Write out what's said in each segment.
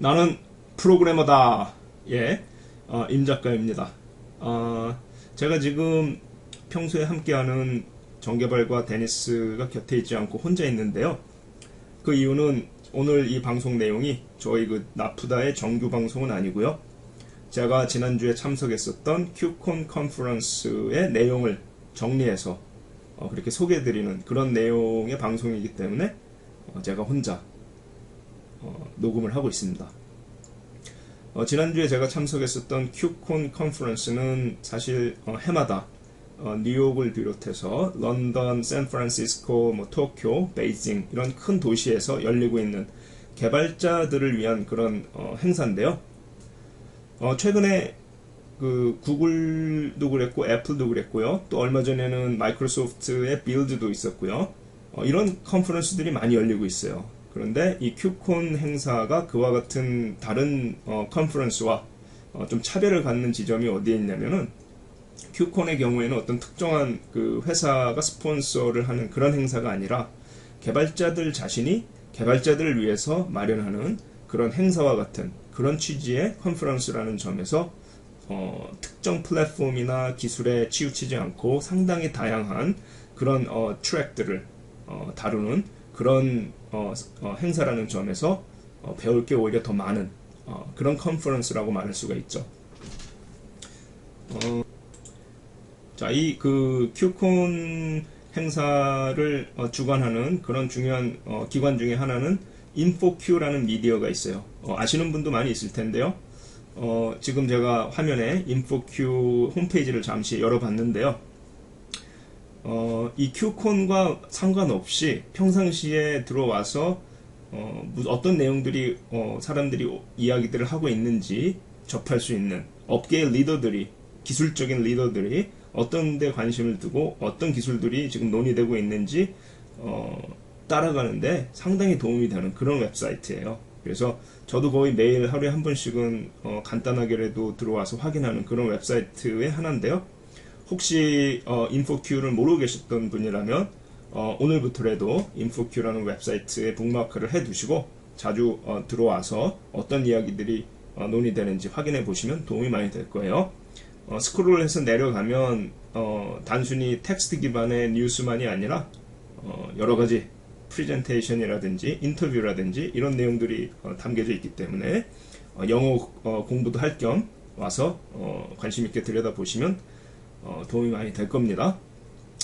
나는 프로그래머다. 예, 임 작가입니다. 제가 지금 평소에 함께하는 정개발과 데니스가 곁에 있지 않고 혼자 있는데요. 그 이유는 오늘 이 방송 내용이 저희 그 나프다의 정규 방송은 아니고요. 제가 지난주에 참석했었던 큐콘 컨퍼런스의 내용을 정리해서 그렇게 소개해드리는 그런 내용의 방송이기 때문에 제가 혼자 녹음을 하고 있습니다. 지난주에 제가 참석했었던 큐콘 컨퍼런스는 사실 해마다 뉴욕을 비롯해서 런던, 샌프란시스코, 도쿄, 베이징 이런 큰 도시에서 열리고 있는 개발자들을 위한 그런 행사인데요. 최근에 그 구글도 그랬고 애플도 그랬고요. 또 얼마 전에는 마이크로소프트의 빌드도 있었고요. 이런 컨퍼런스들이 많이 열리고 있어요. 그런데 이 큐콘 행사가 그와 같은 다른 컨퍼런스와 좀 차별을 갖는 지점이 어디에 있냐면은 큐콘의 경우에는 어떤 특정한 그 회사가 스폰서를 하는 그런 행사가 아니라 개발자들 자신이 개발자들을 위해서 마련하는 그런 행사와 같은 그런 취지의 컨퍼런스라는 점에서 특정 플랫폼이나 기술에 치우치지 않고 상당히 다양한 그런 트랙들을 다루는 그런 행사라는 점에서 배울 게 오히려 더 많은 그런 컨퍼런스라고 말할 수가 있죠. 자, 이 그 큐콘 행사를 주관하는 그런 중요한 기관 중에 하나는 인포큐라는 미디어가 있어요. 아시는 분도 많이 있을 텐데요. 지금 제가 화면에 인포큐 홈페이지를 잠시 열어봤는데요. 이 큐콘과 상관없이 평상시에 들어와서 어떤 내용들이 사람들이 이야기들을 하고 있는지 접할 수 있는 업계의 리더들이, 기술적인 리더들이 어떤 데 관심을 두고 어떤 기술들이 지금 논의되고 있는지 따라가는데 상당히 도움이 되는 그런 웹사이트예요. 그래서 저도 거의 매일 하루에 한 번씩은 간단하게라도 들어와서 확인하는 그런 웹사이트의 하나인데요. 혹시 인포큐를 모르고 계셨던 분이라면 오늘부터라도 인포큐라는 웹사이트에 북마크를 해두시고 자주 들어와서 어떤 이야기들이 논의되는지 확인해 보시면 도움이 많이 될 거예요. 스크롤해서 내려가면 단순히 텍스트 기반의 뉴스만이 아니라 여러가지 프레젠테이션이라든지 인터뷰라든지 이런 내용들이 담겨져 있기 때문에 영어 공부도 할 겸 와서 관심 있게 들여다보시면 도움이 많이 될 겁니다.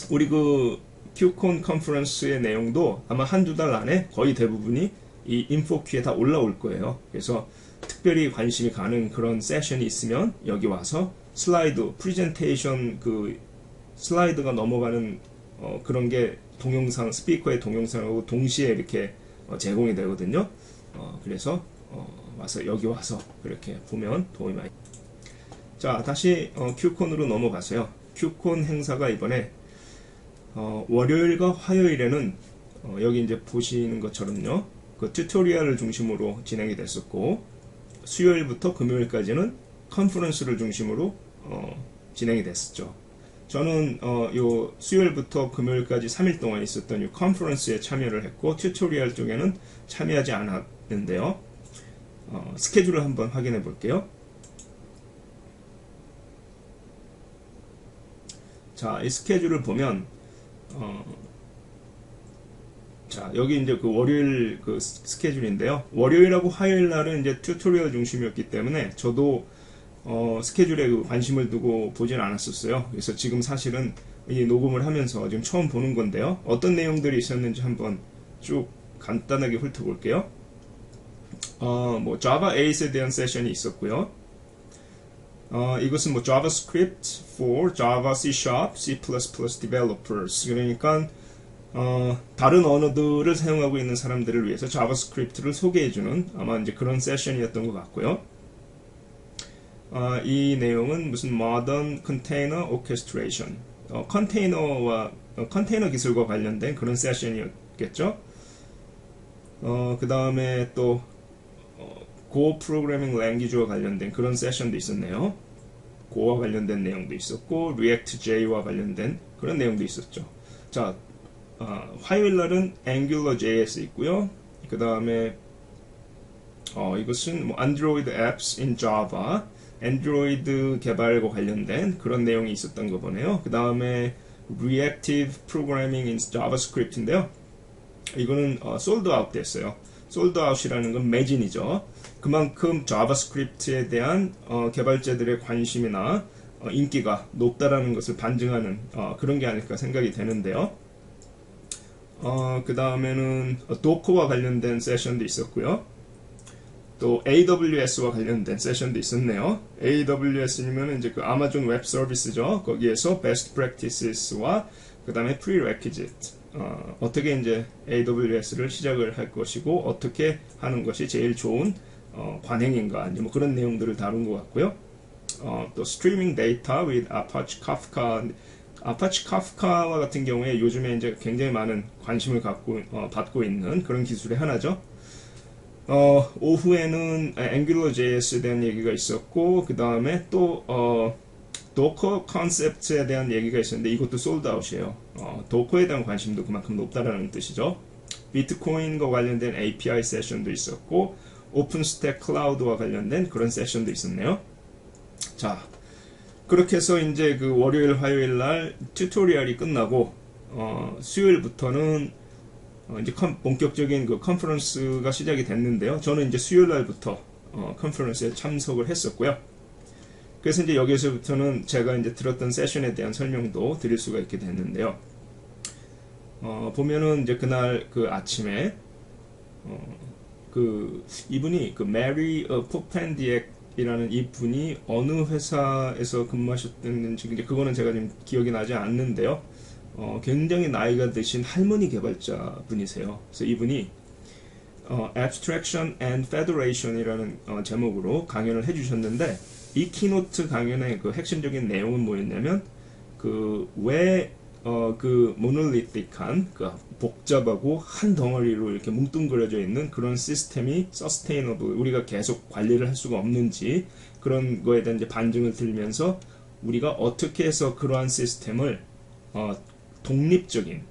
우리 그 큐콘 컨퍼런스의 내용도 아마 한두 달 안에 거의 대부분이 이 인포큐에 다 올라올 거예요. 그래서 특별히 관심이 가는 그런 세션이 있으면 여기 와서 슬라이드, 프레젠테이션 그 슬라이드가 넘어가는 그런 게 동영상, 스피커의 동영상하고 동시에 이렇게 제공이 되거든요. 그래서 와서 여기 와서 그렇게 보면 도움이 많이. 자, 다시 큐콘으로 넘어가세요. 큐콘 행사가 이번에 월요일과 화요일에는 여기 이제 보시는 것처럼요. 그 튜토리얼을 중심으로 진행이 됐었고 수요일부터 금요일까지는 컨퍼런스를 중심으로 진행이 됐었죠. 저는 요 수요일부터 금요일까지 3일 동안 있었던 이 컨퍼런스에 참여를 했고 튜토리얼 쪽에는 참여하지 않았는데요. 스케줄을 한번 확인해 볼게요. 자, 이 스케줄을 보면 자, 여기 이제 그 월요일 그 스케줄인데요. 월요일하고 화요일 날은 이제 튜토리얼 중심이었기 때문에 저도 스케줄에 관심을 두고 보진 않았었어요. 그래서 지금 사실은 이 녹음을 하면서 지금 처음 보는 건데요. 어떤 내용들이 있었는지 한번 쭉 간단하게 훑어볼게요. 뭐 Java 8에 대한 세션이 있었고요. 이것은 뭐 JavaScript for Java, C#, C++ developers. 그러니까 다른 언어들을 사용하고 있는 사람들을 위해서 자바스크립트를 소개해주는 아마 이제 그런 세션이었던 것 같고요. 이 내용은 무슨 Modern Container Orchestration, 컨테이너 기술과 관련된 그런 세션이었겠죠. 그 다음에 또 Go Programming Language와 관련된 그런 세션도 있었네요. Go와 관련된 내용도 있었고 React.j와 관련된 그런 내용도 있었죠. 자, 화요일 날은 AngularJS 있고요. 그 다음에 이것은 뭐 Android apps in Java, 안드로이드 개발과 관련된 그런 내용이 있었던 거 보네요. 그 다음에 Reactive Programming in JavaScript인데요. 이거는 sold out 됐어요. sold out이라는 건 매진이죠. 그만큼 자바스크립트에 대한 개발자들의 관심이나 인기가 높다라는 것을 반증하는 그런 게 아닐까 생각이 되는데요. 그 다음에는 도커와 관련된 세션도 있었고요. 또 AWS와 관련된 세션도 있었네요. AWS면 이제 그 아마존 웹 서비스죠. 거기에서 Best Practices와 그 다음에 Prerequisite 어떻게 이제 AWS를 시작을 할 것이고 어떻게 하는 것이 제일 좋은 관행인가 뭐 그런 내용들을 다룬 것 같고요. 또 Streaming Data with Apache Kafka 아파치 카프카와 같은 경우에 요즘에 이제 굉장히 많은 관심을 받고 있는 그런 기술의 하나죠. 오후에는 AngularJS에 대한 얘기가 있었고, 그 다음에 또, 도커 컨셉트에 대한 얘기가 있었는데, 이것도 솔드아웃이에요. 도커에 대한 관심도 그만큼 높다라는 뜻이죠. 비트코인과 관련된 API 세션도 있었고, 오픈스택 클라우드와 관련된 그런 세션도 있었네요. 자, 그렇게 해서 이제 그 월요일, 화요일 날 튜토리얼이 끝나고, 수요일부터는 이제 본격적인 그 컨퍼런스가 시작이 됐는데요. 저는 이제 수요일 날부터 컨퍼런스에 참석을 했었고요. 그래서 이제 여기서부터는 제가 이제 들었던 세션에 대한 설명도 드릴 수가 있게 됐는데요. 보면은 이제 그날 그 아침에 이분이 그 메리 포펜디엑이라는 이분이 어느 회사에서 근무하셨는지 이제 그거는 제가 지금 기억이 나지 않는데요. 굉장히 나이가 드신 할머니 개발자 분이세요. 그래서 이분이 Abstraction and Federation이라는 제목으로 강연을 해주셨는데 이 키노트 강연의 그 핵심적인 내용은 뭐였냐면 왜 그 모놀리틱한 그 복잡하고 한 덩어리로 이렇게 뭉뚱그려져 있는 그런 시스템이 서스테이너블 우리가 계속 관리를 할 수가 없는지 그런 거에 대한 이제 반증을 들면서 우리가 어떻게 해서 그러한 시스템을 독립적인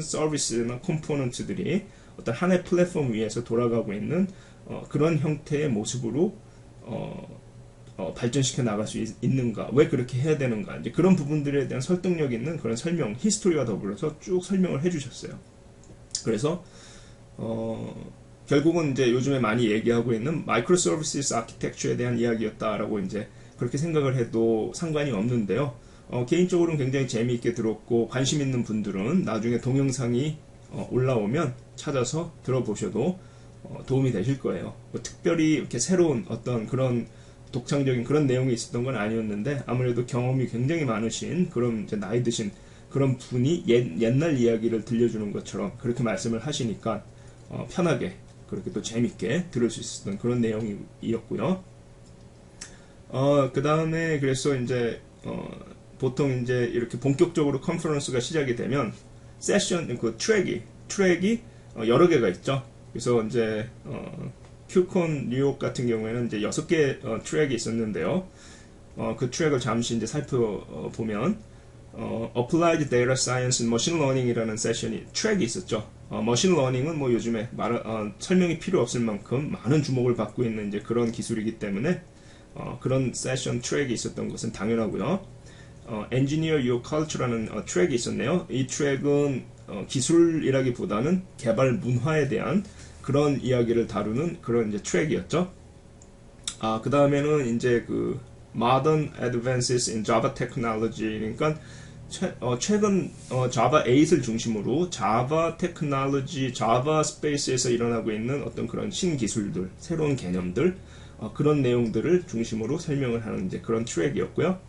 서비스나 컴포넌트들이 어떤 하나의 플랫폼 위에서 돌아가고 있는 그런 형태의 모습으로 발전시켜 나갈 수 있는가, 왜 그렇게 해야 되는가, 이제 그런 부분들에 대한 설득력 있는 그런 설명, 히스토리와 더불어서 쭉 설명을 해주셨어요. 그래서 결국은 이제 요즘에 많이 얘기하고 있는 마이크로 서비스 아키텍처에 대한 이야기였다라고 이제 그렇게 생각을 해도 상관이 없는데요. 개인적으로는 굉장히 재미있게 들었고 관심 있는 분들은 나중에 동영상이 올라오면 찾아서 들어보셔도 도움이 되실 거예요. 뭐 특별히 이렇게 새로운 어떤 그런 독창적인 그런 내용이 있었던 건 아니었는데 아무래도 경험이 굉장히 많으신 그런 이제 나이 드신 그런 분이 옛날 이야기를 들려주는 것처럼 그렇게 말씀을 하시니까 편하게 그렇게 또 재밌게 들을 수 있었던 그런 내용이었고요. 그 다음에 그래서 이제 보통 이제 이렇게 본격적으로 컨퍼런스가 시작이 되면 세션 그 트랙이 여러 개가 있죠. 그래서 이제 큐콘 뉴욕 같은 경우에는 이제 6개 트랙이 있었는데요. 그 트랙을 잠시 이제 살펴보면 Applied Data Science and Machine Learning이라는 세션이 트랙이 있었죠. 머신 러닝은 뭐 요즘에 설명이 필요 없을 만큼 많은 주목을 받고 있는 이제 그런 기술이기 때문에 그런 세션 트랙이 있었던 것은 당연하고요. Engineer Your Culture라는 트랙이 있었네요. 이 트랙은 기술이라기보다는 개발 문화에 대한 그런 이야기를 다루는 그런 이제 트랙이었죠. 그 다음에는 이제 그 Modern Advances in Java Technology, 그러니까 최근 Java 8을 중심으로 Java Technology, Java 스페이스에서 일어나고 있는 어떤 그런 신기술들, 새로운 개념들, 그런 내용들을 중심으로 설명을 하는 이제 그런 트랙이었고요.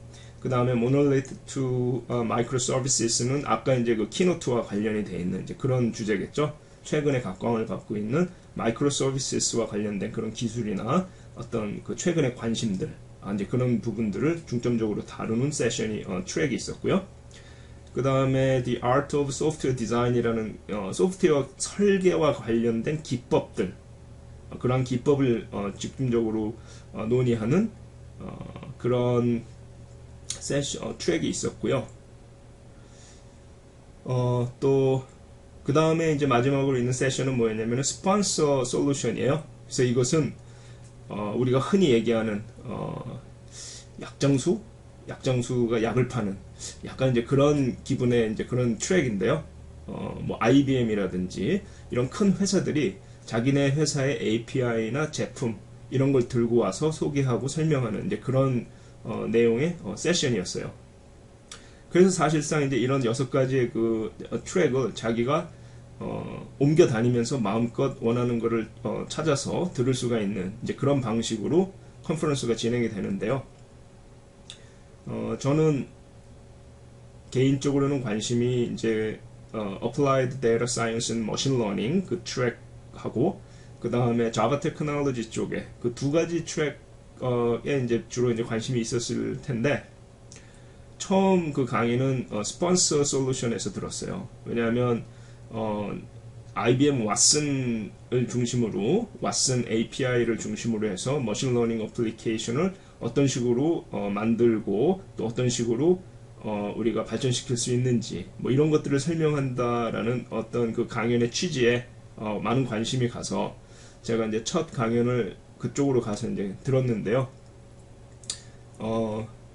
그 다음에 Monolith to Microservices는 아까 이제 그 키노트와 관련이 되어 있는 이제 그런 주제겠죠. 최근에 각광을 받고 있는 마이크로 서비스와 관련된 그런 기술이나 어떤 그 최근의 관심들, 이제 그런 부분들을 중점적으로 다루는 세션이 트랙이 있었고요. 그 다음에 The Art of Software Design이라는 소프트웨어 설계와 관련된 기법들, 그런 기법을 집중적으로 논의하는 그런 트랙이 있었고요. 또 그 다음에 이제 마지막으로 있는 세션은 뭐였냐면 스폰서 솔루션이에요. 그래서 이것은 우리가 흔히 얘기하는 약장수가 약을 파는 약간 이제 그런 기분의 이제 그런 트랙인데요. 뭐 IBM이라든지 이런 큰 회사들이 자기네 회사의 API나 제품 이런 걸 들고 와서 소개하고 설명하는 이제 그런 내용의 세션이었어요. 그래서 사실상 이제 이런 6가지의 그 트랙을 자기가 옮겨 다니면서 마음껏 원하는 거를 찾아서 들을 수가 있는 이제 그런 방식으로 컨퍼런스가 진행이 되는데요. 저는 개인적으로는 관심이 이제 Applied Data Science and Machine Learning 그 트랙하고 그 다음에 Java Technology 쪽에 그 2가지 트랙에 이제 주로 이제 관심이 있었을 텐데 처음 그 강의는 스폰서 솔루션에서 들었어요. 왜냐하면 IBM 왓슨을 중심으로 왓슨 API를 중심으로 해서 머신러닝 어플리케이션을 어떤 식으로 만들고 또 어떤 식으로 우리가 발전시킬 수 있는지 뭐 이런 것들을 설명한다라는 어떤 그 강연의 취지에 많은 관심이 가서 제가 이제 첫 강연을 그쪽으로 가서 이제 들었는데요.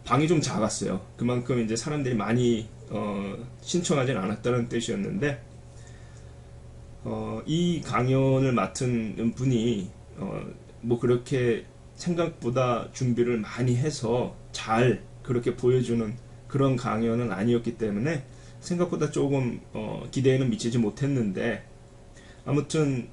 방이 좀 작았어요. 그만큼 이제 사람들이 많이 신청하진 않았다는 뜻이었는데 이 강연을 맡은 분이 뭐 그렇게 생각보다 준비를 많이 해서 잘 그렇게 보여주는 그런 강연은 아니었기 때문에 생각보다 조금 기대에는 미치지 못했는데 아무튼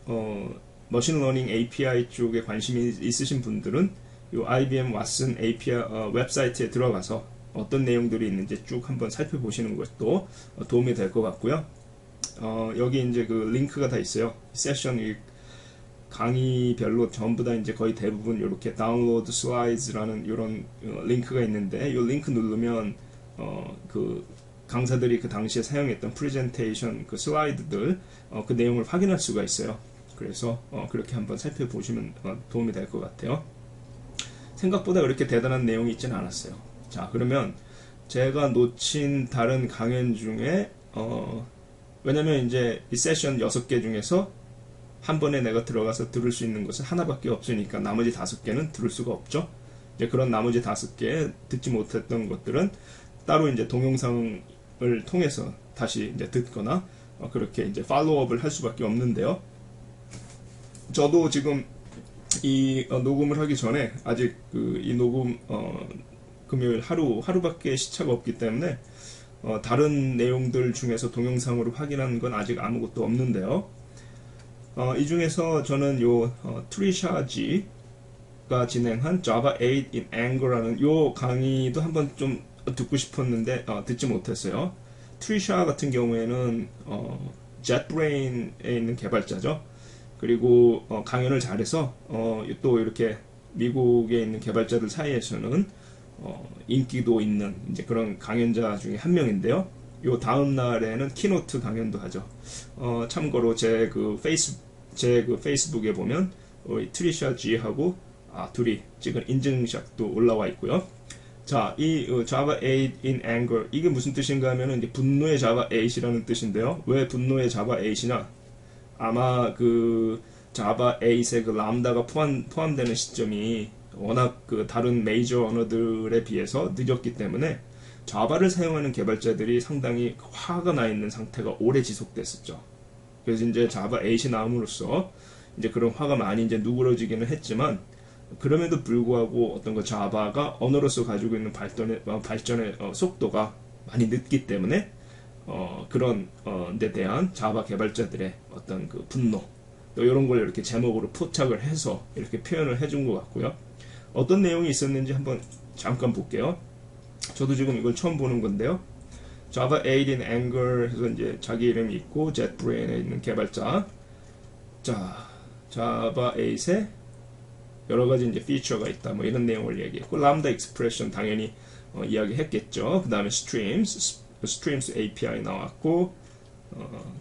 머신러닝 API 쪽에 관심이 있으신 분들은 이 IBM 왓슨 API 웹사이트에 들어가서 어떤 내용들이 있는지 쭉 한번 살펴보시는 것도 도움이 될 것 같고요. 여기 이제 그 링크가 다 있어요. 세션 강의별로 전부 다 이제 거의 대부분 이렇게 다운로드 슬라이드라는 이런 링크가 있는데 이 링크 누르면 그 강사들이 그 당시에 사용했던 프레젠테이션 그 슬라이드들 그 내용을 확인할 수가 있어요. 그래서 그렇게 한번 살펴보시면 도움이 될 것 같아요. 생각보다 그렇게 대단한 내용이 있지는 않았어요. 자, 그러면 제가 놓친 다른 강연 중에 왜냐면 이제 이 세션 6개 중에서 한 번에 내가 들어가서 들을 수 있는 것은 하나밖에 없으니까 나머지 5개는 들을 수가 없죠. 이제 그런 나머지 5개 듣지 못했던 것들은 따로 이제 동영상을 통해서 다시 이제 듣거나 그렇게 이제 팔로우업을 할 수밖에 없는데요. 저도 지금 이 녹음을 하기 전에 아직 이 녹음 금요일 하루밖에 시차가 없기 때문에 다른 내용들 중에서 동영상으로 확인한 건 아직 아무것도 없는데요. 이 중에서 저는 요 트리샤 G가 진행한 Java 8 in Angular라는 요 강의도 한번 좀 듣고 싶었는데 듣지 못했어요. 트리샤 같은 경우에는 JetBrain에 있는 개발자죠. 그리고 강연을 잘해서 또 이렇게 미국에 있는 개발자들 사이에서는 인기도 있는 이제 그런 강연자 중에 한 명인데요. 요 다음 날에는 키노트 강연도 하죠. 참고로 제 그 페이스북에 보면 우리 트리샤 G하고 둘이 찍은 인증샷도 올라와 있고요. 자, 이 Java 8 in Anger 이게 무슨 뜻인가 하면은 이제 분노의 Java 8이라는 뜻인데요. 왜 분노의 Java 8이냐? 아마 그 Java 8에 그 람다가 포함되는 시점이 워낙 그 다른 메이저 언어들에 비해서 늦었기 때문에 자바를 사용하는 개발자들이 상당히 화가 나 있는 상태가 오래 지속됐었죠. 그래서 이제 자바 8이 나옴으로써 이제 그런 화가 많이 이제 누그러지기는 했지만 그럼에도 불구하고 어떤 그 자바가 언어로서 가지고 있는 발전의 속도가 많이 늦기 때문에 그런 데 대한 자바 개발자들의 어떤 그 분노 또 이런 걸 이렇게 제목으로 포착을 해서 이렇게 표현을 해준 것 같고요. 어떤 내용이 있었는지 한번 잠깐 볼게요. 저도 지금 이걸 처음 보는 건데요. Java 8 in Angular 해서 이제 자기 이름이 있고 JetBrain에 있는 개발자. 자, Java 8에 여러 가지 이제 피처가 있다. 뭐 이런 내용을 얘기했고 Lambda Expression 당연히 이야기했겠죠. 그 다음에 Streams API 나왔고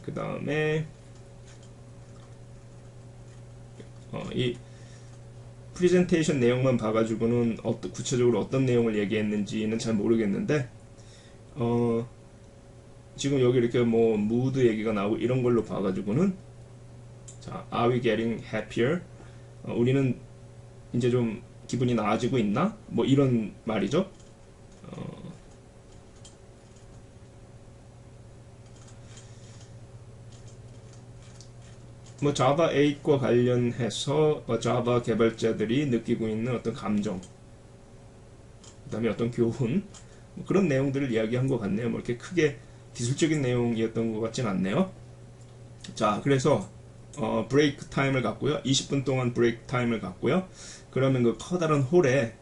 그 다음에 이 프레젠테이션 내용만 봐가지고는 구체적으로 어떤 내용을 얘기했는지는 잘 모르겠는데 지금 여기 이렇게 뭐 무드 얘기가 나오고 이런 걸로 봐가지고는 자, Are we getting happier? 우리는 이제 좀 기분이 나아지고 있나? 뭐 이런 말이죠. 뭐 자바 8과 관련해서 자바 개발자들이 느끼고 있는 어떤 감정, 그다음에 어떤 교훈, 뭐 그런 내용들을 이야기한 것 같네요. 뭐 이렇게 크게 기술적인 내용이었던 것 같진 않네요. 자, 그래서 브레이크 타임을 갖고요. 20분 동안 브레이크 타임을 갖고요. 그러면 그 커다란 홀에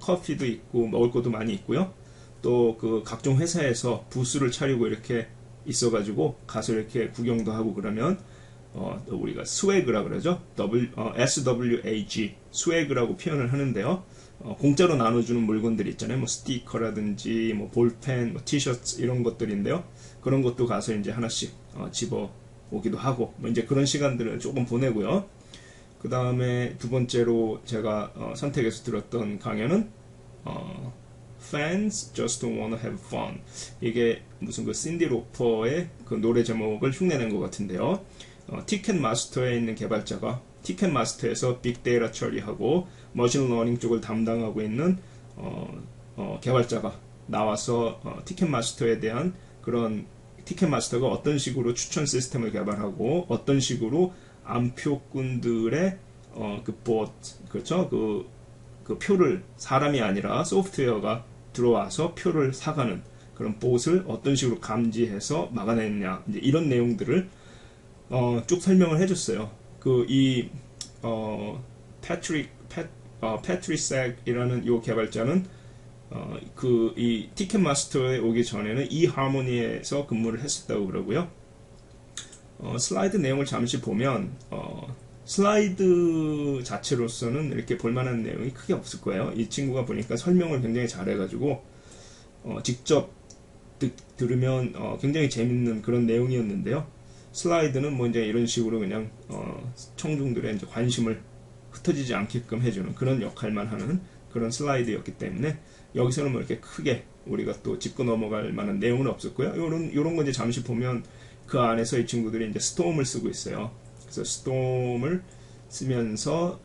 커피도 있고 먹을 것도 많이 있고요. 또 그 각종 회사에서 부스를 차리고 이렇게 있어가지고 가서 이렇게 구경도 하고 그러면 우리가 스웨그라 그러죠. SWAG 스웨그라고 표현을 하는데요. 공짜로 나눠주는 물건들 있잖아요. 뭐 스티커라든지 뭐 볼펜, 뭐 티셔츠 이런 것들인데요. 그런 것도 가서 이제 하나씩 집어 오기도 하고 뭐 이제 그런 시간들을 조금 보내고요. 그 다음에 두 번째로 제가 선택해서 들었던 강연은 Fans Just Wanna Have Fun. 이게 무슨 그 신디 로퍼의 그 노래 제목을 흉내낸 것 같은데요. 티켓마스터에 있는 개발자가 티켓마스터에서 빅데이터 처리하고 머신러닝 쪽을 담당하고 있는 개발자가 나와서 티켓마스터에 대한 그런 티켓마스터가 어떤 식으로 추천 시스템을 개발하고 어떤 식으로 암표꾼들의 그 bot, 그렇죠? 그 표를 사람이 아니라 소프트웨어가 들어와서 표를 사가는 그런 bot을 어떤 식으로 감지해서 막아냈냐, 이제 이런 내용들을 쭉 설명을 해줬어요. 패트리색이라는 이 개발자는 이 티켓마스터에 오기 전에는 이하모니에서 근무를 했었다고 그러고요. 슬라이드 내용을 잠시 보면 슬라이드 자체로서는 이렇게 볼만한 내용이 크게 없을 거예요. 이 친구가 보니까 설명을 굉장히 잘해가지고 직접 들으면 굉장히 재밌는 그런 내용이었는데요. 슬라이드는 뭐 이제 이런 식으로 그냥 청중들의 이제 관심을 흩어지지 않게끔 해주는 그런 역할만 하는 그런 슬라이드였기 때문에 여기서는 뭐 이렇게 크게 우리가 또 짚고 넘어갈 만한 내용은 없었고요. 요런 거 이제 잠시 보면 그 안에서 이 친구들이 이제 스톰을 쓰고 있어요. 그래서 스톰을 쓰면서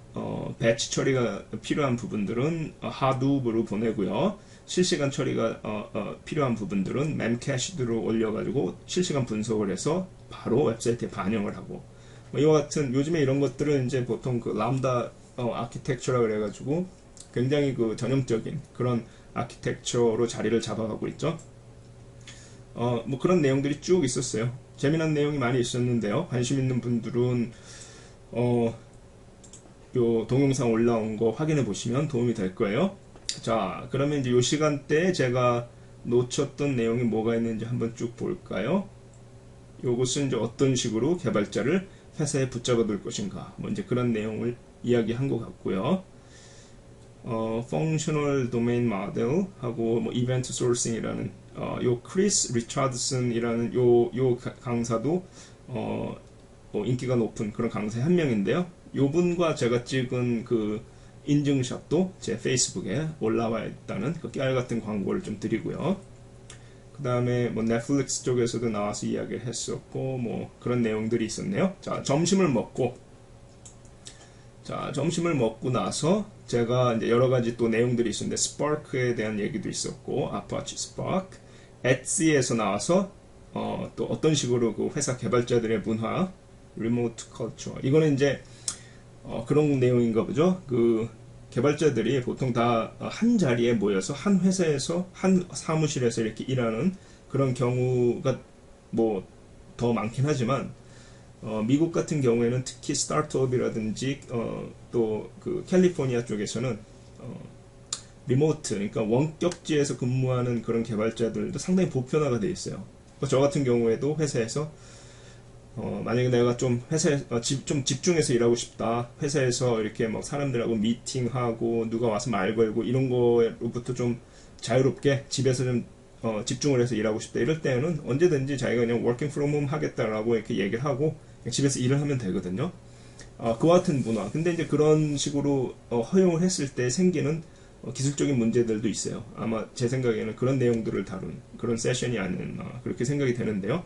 배치 처리가 필요한 부분들은 하둡으로 보내고요. 실시간 처리가 필요한 부분들은 멤캐시드로 올려가지고 실시간 분석을 해서 바로 웹사이트에 반영을 하고 뭐 이와 같은 요즘에 이런 것들은 이제 보통 그 람다 아키텍처라 그래가지고 굉장히 그 전형적인 그런 아키텍처로 자리를 잡아가고 있죠. 뭐 그런 내용들이 쭉 있었어요. 재미난 내용이 많이 있었는데요. 관심 있는 분들은 요 동영상 올라온 거 확인해 보시면 도움이 될 거예요. 자, 그러면 이제 요 시간대에 제가 놓쳤던 내용이 뭐가 있는지 한번 쭉 볼까요? 요것은 이제 어떤 식으로 개발자를 회사에 붙잡아 둘 것인가, 뭐 이제 그런 내용을 이야기한 것 같고요. Functional Domain Model 하고 뭐 Event Sourcing이라는 요 크리스 리차드슨이라는 요 강사도 인기가 높은 그런 강사의 한 명인데요. 요 분과 제가 찍은 그 인증샷도 제 페이스북에 올라와 있다는 그 깨알 같은 광고를 좀 드리고요. 그 다음에 뭐 넷플릭스 쪽에서도 나와서 이야기를 했었고 뭐 그런 내용들이 있었네요. 자, 점심을 먹고 나서 제가 이제 여러 가지 또 내용들이 있었는데 스파크에 대한 얘기도 있었고 아파치 스파크, 엣지에서 나와서 또 어떤 식으로 그 회사 개발자들의 문화, 리모트 컬처, 이거는 이제 그런 내용인가 보죠. 그 개발자들이 보통 다 한 자리에 모여서 한 회사에서 한 사무실에서 이렇게 일하는 그런 경우가 뭐 더 많긴 하지만 미국 같은 경우에는 특히 스타트업이라든지 또 그 캘리포니아 쪽에서는 리모트, 그러니까 원격지에서 근무하는 그런 개발자들도 상당히 보편화가 되어 있어요. 저 같은 경우에도 회사에서 만약에 내가 좀 회사에 좀 집중해서 일하고 싶다, 회사에서 이렇게 막 사람들하고 미팅하고 누가 와서 말 걸고 이런 거로부터 좀 자유롭게 집에서 좀 집중을 해서 일하고 싶다, 이럴 때는 언제든지 자기가 그냥 working from home 하겠다라고 이렇게 얘기를 하고 집에서 일을 하면 되거든요. 그와 같은 문화. 근데 이제 그런 식으로 허용을 했을 때 생기는 기술적인 문제들도 있어요. 아마 제 생각에는 그런 내용들을 다룬 그런 세션이 아니었나 그렇게 생각이 되는데요.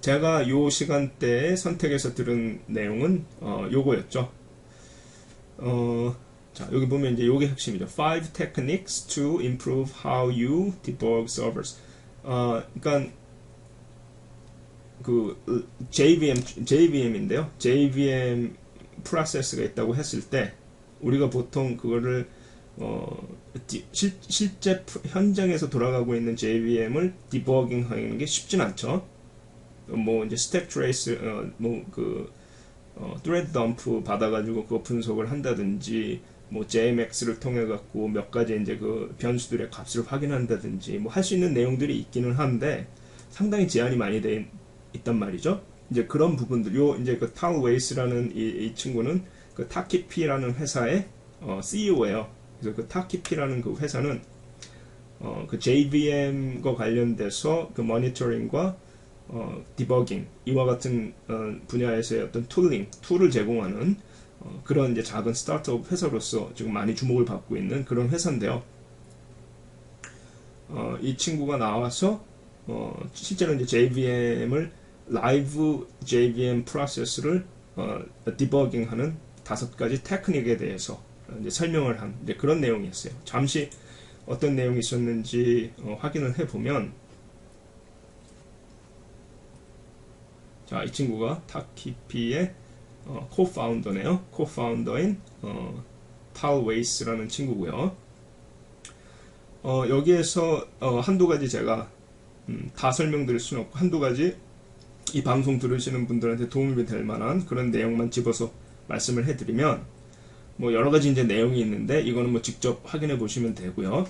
제가 요 시간대에 선택해서 들은 내용은 요거였죠. 자, 여기 보면 이제 요게 핵심이죠. Five techniques to improve how you debug servers. 그러니까 그 JVM인데요. JVM 프로세스가 있다고 했을 때 우리가 보통 그거를 실제 현장에서 돌아가고 있는 JVM을 디버깅 하는 게 쉽진 않죠. 뭐 이제 스택 트레이스 thread dump 받아가지고 그거 분석을 한다든지 뭐 JMX를 통해 갖고 몇 가지 이제 그 변수들의 값을 확인한다든지 뭐 할 수 있는 내용들이 있기는 한데 상당히 제한이 많이 돼 있단 말이죠. 이제 그런 부분들, 이제 그 탈 웨이스라는 이 친구는 그 타키피라는 회사의 CEO예요. 그래서 그 타키피라는 그 회사는 그 JVM과 관련돼서 그 모니터링과 디버깅 이와 같은 분야에서의 어떤 툴을 제공하는 그런 이제 작은 스타트업 회사로서 지금 많이 주목을 받고 있는 그런 회사인데요. 이 친구가 나와서 실제로 이제 JVM을 라이브 JVM 프로세스를 디버깅하는 5가지 테크닉에 대해서 이제 설명을 한 이제 그런 내용이었어요. 잠시 어떤 내용이 있었는지 확인을 해보면, 자, 이 친구가 타키피의 코파운더네요. 코파운더인 탈 웨이스라는 친구고요. 여기에서 한두 가지 제가 다 설명드릴 수는 없고 한두 가지 이 방송 들으시는 분들한테 도움이 될 만한 그런 내용만 집어서 말씀을 해드리면, 뭐 여러 가지 이제 내용이 있는데 이거는 뭐 직접 확인해 보시면 되고요.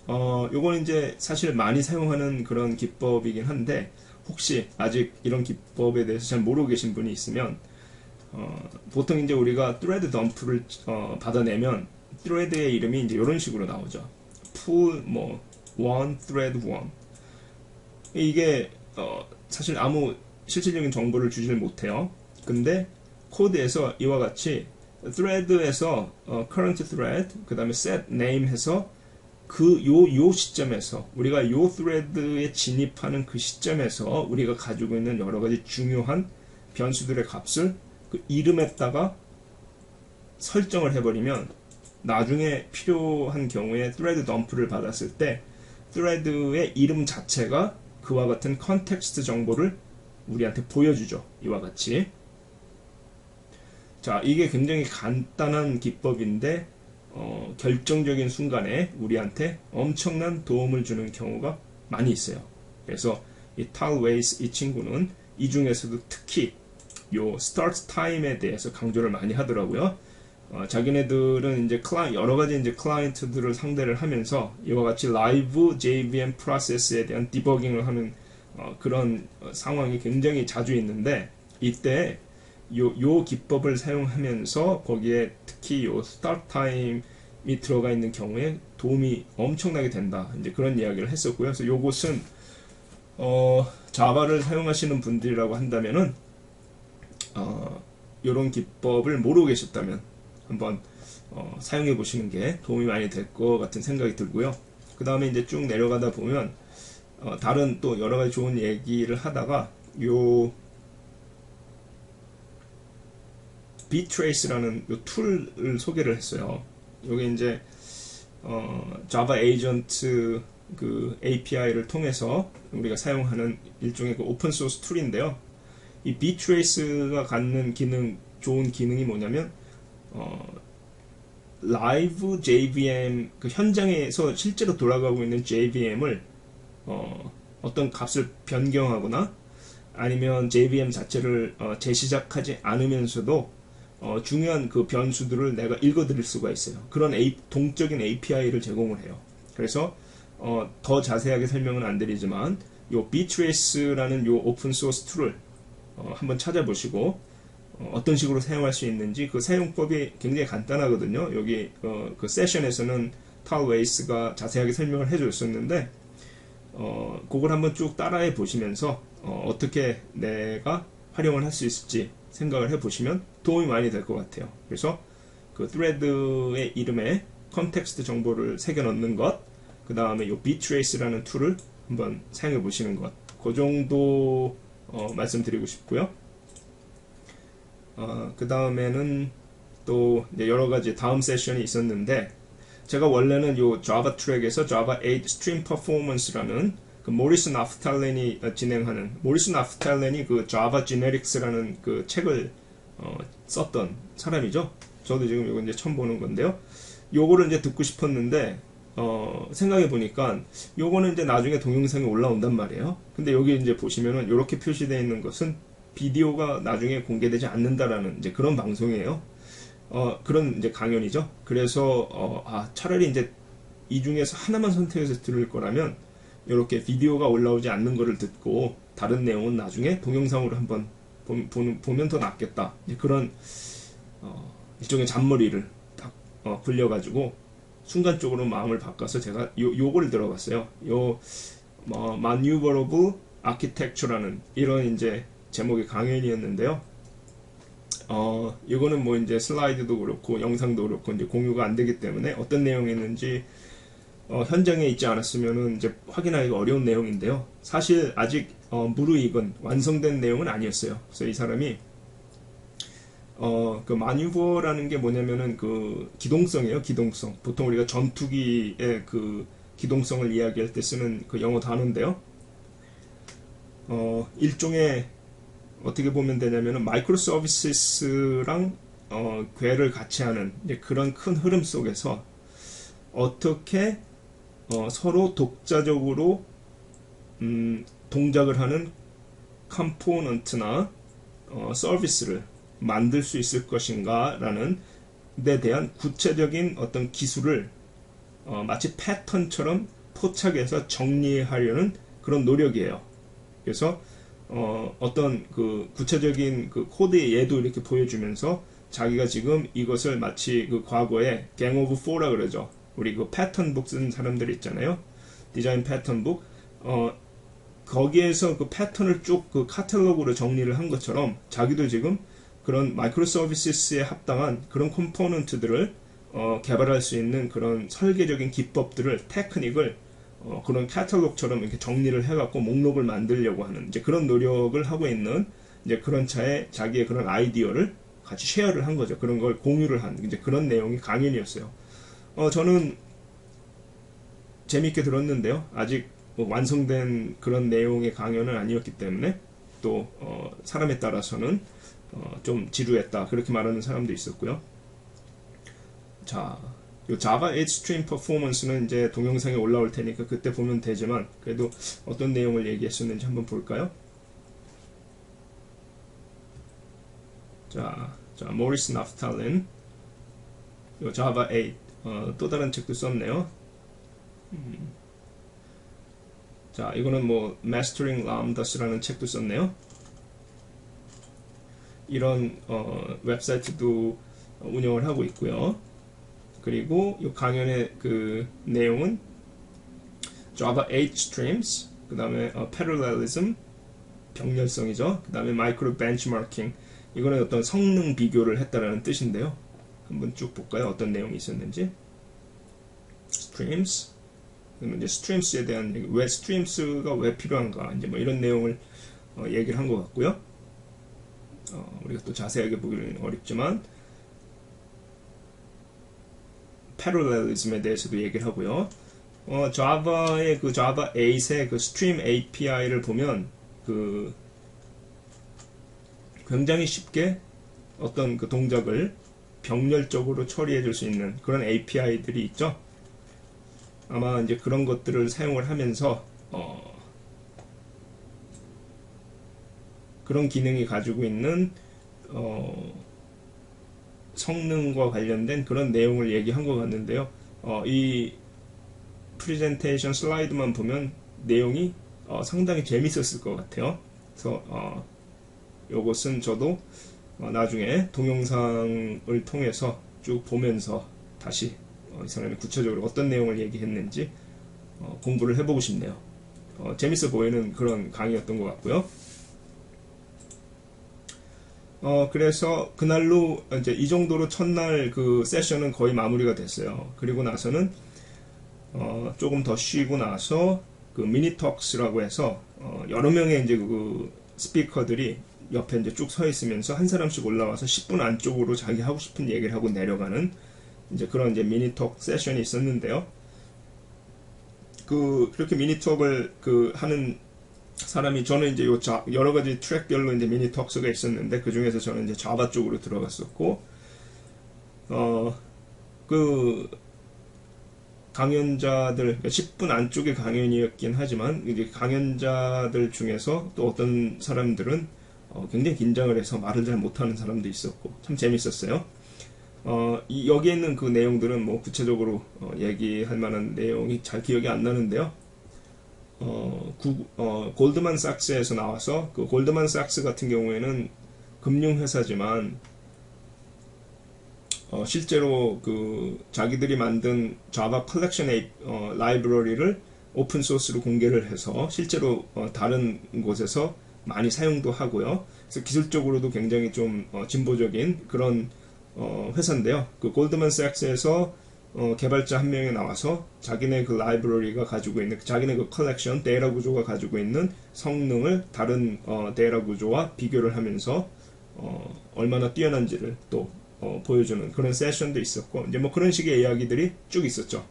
요거는 이제 사실 많이 사용하는 그런 기법이긴 한데 혹시 아직 이런 기법에 대해서 잘 모르고 계신 분이 있으면 보통 이제 우리가 thread dump를 받아내면 thread의 이름이 이제 이런 식으로 나오죠. pull one thread one. 이게 사실 아무 실질적인 정보를 주질 못해요. 근데 코드에서 이와 같이 thread에서 current thread 그 다음에 set name 해서 요 시점에서 우리가 요 thread에 진입하는 그 시점에서 우리가 가지고 있는 여러 가지 중요한 변수들의 값을 그 이름에다가 설정을 해버리면 나중에 필요한 경우에 thread dump를 받았을 때 thread의 이름 자체가 그와 같은 컨텍스트 정보를 우리한테 보여주죠. 이와 같이. 자, 이게 굉장히 간단한 기법인데 결정적인 순간에 우리한테 엄청난 도움을 주는 경우가 많이 있어요. 그래서 이 탈 웨이스 이 친구는 이 중에서도 특히 요 start time에 대해서 강조를 많이 하더라고요. 자기네들은 이제 여러 가지 이제 클라이언트들을 상대를 하면서 이와 같이 라이브 JVM 프로세스에 대한 디버깅을 하는 그런 상황이 굉장히 자주 있는데, 이때 요 기법을 사용하면서 거기에 특히 요 스타트 타임이 들어가 있는 경우에 도움이 엄청나게 된다. 이제 그런 이야기를 했었고요. 그래서 요것은 자바를 사용하시는 분들이라고 한다면은 요런 기법을 모르고 계셨다면 한번 사용해 보시는 게 도움이 많이 될 것 같은 생각이 들고요. 그 다음에 이제 쭉 내려가다 보면 다른 또 여러 가지 좋은 얘기를 하다가 요 btrace라는 요 툴을 소개를 했어요. 요게 이제 자바 에이전트 그 API를 통해서 우리가 사용하는 일종의 그 오픈 소스 툴인데요. 이 btrace가 갖는 좋은 기능이 뭐냐면 라이브 JVM 그 현장에서 실제로 돌아가고 있는 JVM을 어떤 값을 변경하거나 아니면 JVM 자체를 재시작하지 않으면서도 중요한 그 변수들을 내가 읽어드릴 수가 있어요. 그런 동적인 API를 제공을 해요. 그래서 더 자세하게 설명은 안 드리지만 요 btrace라는 요 오픈 소스 툴을 한번 찾아보시고 어떤 식으로 사용할 수 있는지 그 사용법이 굉장히 간단하거든요. 여기 그 세션에서는 탈 웨이스가 자세하게 설명을 해줬었는데 그걸 한번 쭉 따라해 보시면서 어떻게 내가 활용을 할 수 있을지 생각을 해 보시면 도움이 많이 될 것 같아요. 그래서 그 thread의 이름에 컨텍스트 정보를 새겨 넣는 것, 그 다음에 이 btrace라는 툴을 한번 사용해 보시는 것, 그 정도 말씀드리고 싶고요. 그 다음에는 또 이제 여러 가지 다음 세션이 있었는데, 제가 원래는 요 자바 트랙에서 자바 8 스트림 퍼포먼스라는 그 모리스 나프탈렌이 진행하는, 모리스 나프탈렌이 그 자바 지네릭스라는 그 책을 썼던 사람이죠. 저도 지금 이거 이제 처음 보는 건데요. 요거를 이제 듣고 싶었는데 생각해 보니까 요거는 이제 나중에 동영상에 올라온단 말이에요. 근데 여기 이제 보시면은 이렇게 표시되어 있는 것은 비디오가 나중에 공개되지 않는다라는 이제 그런 방송이에요. 그런 이제 강연이죠. 그래서 차라리 이제 이 중에서 하나만 선택해서 들을 거라면 이렇게 비디오가 올라오지 않는 거를 듣고 다른 내용은 나중에 동영상으로 한번 보면 더 낫겠다. 이제 그런 일종의 잔머리를 딱 굴려가지고 순간적으로 마음을 바꿔서 제가 요거를 들어봤어요. Maneuverable Architecture라는 이런 이제 제목의 강연이었는데요. 이거는 뭐 이제 슬라이드도 그렇고 영상도 그렇고 이제 공유가 안 되기 때문에 어떤 내용이었는지 현장에 있지 않았으면은 이제 확인하기가 어려운 내용인데요. 사실 아직 무르익은 완성된 내용은 아니었어요. 그래서 이 사람이 그 마뉴버라는 게 뭐냐면은 그 기동성이에요. 기동성. 보통 우리가 전투기의 그 기동성을 이야기할 때 쓰는 그 영어 단어인데요. 일종의 어떻게 보면 되냐면은 마이크로 서비스랑 궤를 같이 하는 이제 그런 큰 흐름 속에서 어떻게 서로 독자적으로 동작을 하는 컴포넌트나 서비스를 만들 수 있을 것인가 라는 데 대한 구체적인 어떤 기술을 마치 패턴처럼 포착해서 정리하려는 그런 노력이에요. 그래서 어떤 그 구체적인 그 코드의 예도 이렇게 보여주면서 자기가 지금 이것을 마치 그 과거에 갱 오브 4라 그러죠. 우리 그 패턴북 쓴 사람들 있잖아요. 디자인 패턴북. 거기에서 그 패턴을 쭉 그 카탈로그로 정리를 한 것처럼 자기도 지금 그런 마이크로 서비스에 합당한 그런 컴포넌트들을 개발할 수 있는 그런 설계적인 기법들을, 테크닉을 그런 카탈로그처럼 이렇게 정리를 해갖고 목록을 만들려고 하는 이제 그런 노력을 하고 있는 이제 그런 차에 자기의 그런 아이디어를 같이 쉐어를 한 거죠. 그런 걸 공유를 한 이제 그런 내용이 강연이었어요. 저는 재미있게 들었는데요. 아직 뭐 완성된 그런 내용의 강연은 아니었기 때문에 또 사람에 따라서는 좀 지루했다 그렇게 말하는 사람도 있었고요. 자, 요 자바 8 스트림 퍼포먼스는 이제 동영상에 올라올 테니까 그때 보면 되지만 그래도 어떤 내용을 얘기했었는지 한번 볼까요? 자 모리스 나프탈렌 요 자바 8 또 다른 책도 썼네요. 자, 이거는 뭐 Mastering Lambdas 라는 책도 썼네요. 이런 웹사이트도 운영을 하고 있고요. 그리고 이 강연의 그 내용은 Java 8 Streams, 그 다음에 Parallelism, 병렬성이죠. 그 다음에 Micro Benchmarking, 이거는 어떤 성능 비교를 했다라는 뜻인데요. 한번 쭉 볼까요? 어떤 내용이 있었는지. Streams, 그러면 이제 Streams에 대한 왜 Streams가 왜 필요한가, 이제 뭐 이런 내용을 얘기를 한 것 같고요. 우리가 또 자세하게 보기는 어렵지만 패러렐리즘에 대해서도 얘기를 하고요. 자바의 그 자바 8의 그 스트림 API를 보면 그 굉장히 쉽게 어떤 그 동작을 병렬적으로 처리해 줄 수 있는 그런 API들이 있죠. 아마 이제 그런 것들을 사용을 하면서 그런 기능이 가지고 있는 성능과 관련된 그런 내용을 얘기한 것 같는데요. 이 프레젠테이션 슬라이드만 보면 내용이 상당히 재밌었을 것 같아요. 그래서 이것은 저도 나중에 동영상을 통해서 쭉 보면서 다시 이 사람이 구체적으로 어떤 내용을 얘기했는지 공부를 해보고 싶네요. 재밌어 보이는 그런 강의였던 것 같고요. 그래서 그날로 이제 이 정도로 첫날 그 세션은 거의 마무리가 됐어요. 그리고 나서는 조금 더 쉬고 나서 그 미니톡스라고 해서 여러 명의 이제 그 스피커들이 옆에 이제 쭉 서 있으면서 한 사람씩 올라와서 10분 안쪽으로 자기 하고 싶은 얘기를 하고 내려가는 이제 그런 이제 미니톡 세션이 있었는데요. 그렇게 미니톡을 하는 사람이, 저는 이제 여러 가지 트랙별로 이제 미니톡스가 있었는데, 그 중에서 저는 이제 자바 쪽으로 들어갔었고, 그 강연자들, 10분 안쪽의 강연이었긴 하지만, 이제 강연자들 중에서 또 어떤 사람들은 굉장히 긴장을 해서 말을 잘 못하는 사람도 있었고, 참 재밌었어요. 여기에 있는 그 내용들은 뭐 구체적으로 얘기할 만한 내용이 잘 기억이 안 나는데요. 골드만삭스에서 나와서, 그 골드만삭스 같은 경우에는 금융회사지만 실제로 자기들이 만든 자바 컬렉션 라이브러리를 오픈 소스로 공개를 해서 실제로 다른 곳에서 많이 사용도 하고요. 그래서 기술적으로도 굉장히 좀 진보적인 그런 회사인데요. 그 골드만삭스에서 개발자 한 명이 나와서 자기네 그 라이브러리가 가지고 있는, 자기네 그 컬렉션 데이터 구조가 가지고 있는 성능을 다른 데이터 구조와 비교를 하면서 얼마나 뛰어난지를 또 보여주는 그런 세션도 있었고, 이제 뭐 그런 식의 이야기들이 쭉 있었죠.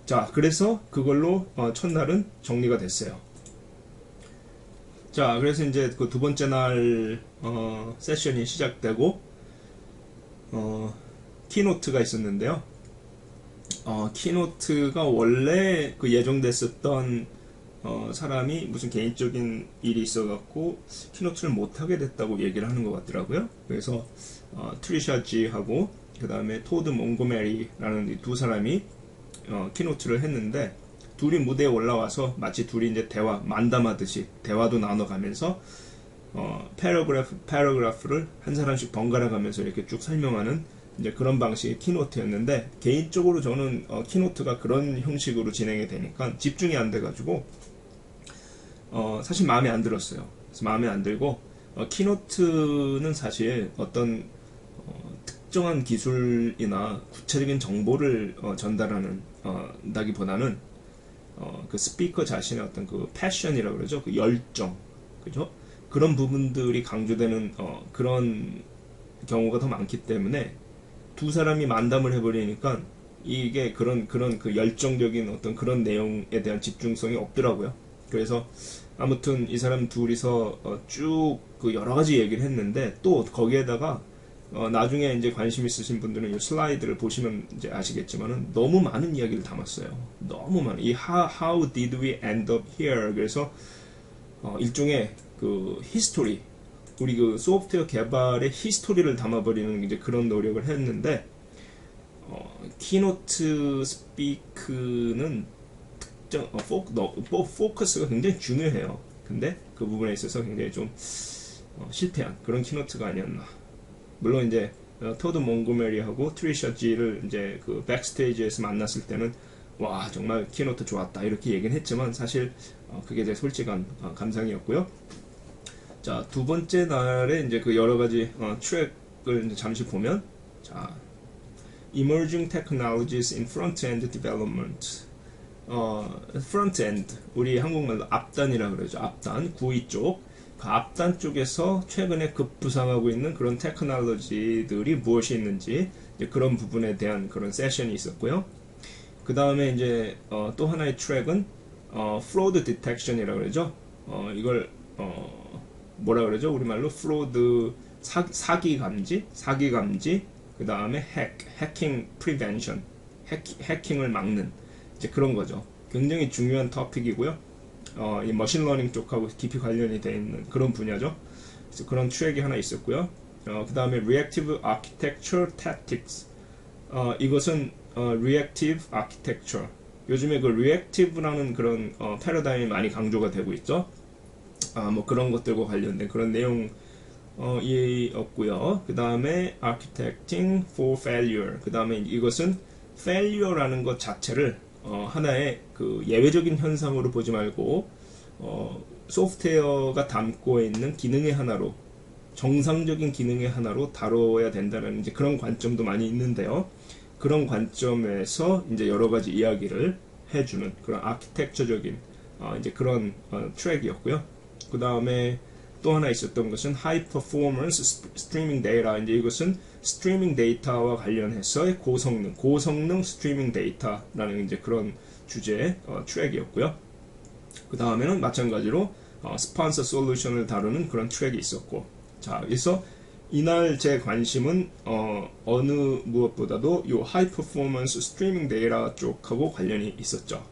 자, 그래서 그걸로 첫날은 정리가 됐어요. 자, 그래서 이제 그 두 번째 날 세션이 시작되고 키노트가 있었는데요. 키노트가 원래 그 예정됐었던 사람이 무슨 개인적인 일이 있어갖고 키노트를 못하게 됐다고 얘기를 하는 것 같더라고요. 그래서 트리샤 지하고 그 다음에 토드 몽고메리라는 이 두 사람이 키노트를 했는데, 둘이 무대에 올라와서 마치 둘이 이제 만담하듯이 대화도 나눠가면서 패러그래프를 한 사람씩 번갈아 가면서 이렇게 쭉 설명하는 이제 그런 방식의 키노트였는데, 개인적으로 저는 키노트가 그런 형식으로 진행이 되니까 집중이 안 돼가지고 사실 마음에 안 들었어요. 그래서 마음에 안 들고, 키노트는 사실 어떤 특정한 기술이나 구체적인 정보를 전달하는 다기보다는 그 스피커 자신의 어떤 그 패션이라고 그러죠. 그 열정, 그죠? 그런 부분들이 강조되는 그런 경우가 더 많기 때문에 두 사람이 만담을 해버리니까 이게 그런 그 열정적인 어떤 그런 내용에 대한 집중성이 없더라고요. 그래서 아무튼 이 사람 둘이서 쭉 그 여러 가지 얘기를 했는데, 또 거기에다가 나중에 이제 관심 있으신 분들은 이 슬라이드를 보시면 이제 아시겠지만은 너무 많은 이야기를 담았어요. 너무 많은 이 how did we end up here. 그래서 일종의 그 히스토리, 우리 그 소프트웨어 개발의 히스토리를 담아버리는 이제 그런 노력을 했는데, 키노트 스피크는 특정 포커스가 굉장히 중요해요. 근데 그 부분에 있어서 굉장히 좀 실패한 그런 키노트가 아니었나. 물론 이제 토드 몽고메리하고 트리샤 지를 이제 그 백스테이지에서 만났을 때는 와 정말 키노트 좋았다 이렇게 얘기는 했지만, 사실 그게 제 솔직한 감상이었고요. 자, 두 번째 날에 이제 그 여러 가지 트랙을 이제 잠시 보면, 자, Emerging Technologies in Front-End Development. Front-End, 우리 한국말로 앞단이라 그러죠. 앞단, 구이 쪽. 그 앞단 쪽에서 최근에 급부상하고 있는 그런 테크놀로지들이 무엇이 있는지, 이제 그런 부분에 대한 그런 세션이 있었고요. 그 다음에 이제 또 하나의 트랙은 fraud detection이라고 그러죠. 이걸 뭐라 그러죠? 우리말로 fraud, 사기 감지, 그 다음에 해킹 prevention, 해킹을 막는 이제 그런 거죠. 굉장히 중요한 토픽이고요. 이 머신러닝 쪽하고 깊이 관련이 되어 있는 그런 분야죠. 그래서 그런 트랙이 하나 있었고요. 그 다음에 Reactive Architecture Tactics. 이것은 Reactive Architecture. 요즘에 그 Reactive라는 그런 패러다임이 많이 강조가 되고 있죠. 뭐 그런 것들과 관련된 그런 내용이었고요. 그 다음에 Architecting for Failure. 그 다음에 이것은 failure라는 것 자체를 하나의 그 예외적인 현상으로 보지 말고 소프트웨어가 담고 있는 기능의 하나로, 정상적인 기능의 하나로 다뤄야 된다는 이제 그런 관점도 많이 있는데요. 그런 관점에서 이제 여러 가지 이야기를 해주는 그런 아키텍처적인 이제 그런 트랙이었고요. 그 다음에 또 하나 있었던 것은 High Performance Streaming Data. 이제 이것은 스트리밍 데이터와 관련해서 고성능 스트리밍 데이터라는 이제 그런 주제의 트랙이었고요. 그 다음에는 마찬가지로 스폰서 솔루션을 다루는 그런 트랙이 있었고, 자, 그래서 이날 제 관심은 어느 무엇보다도 요 하이 퍼포먼스 스트리밍 데이터 쪽하고 관련이 있었죠.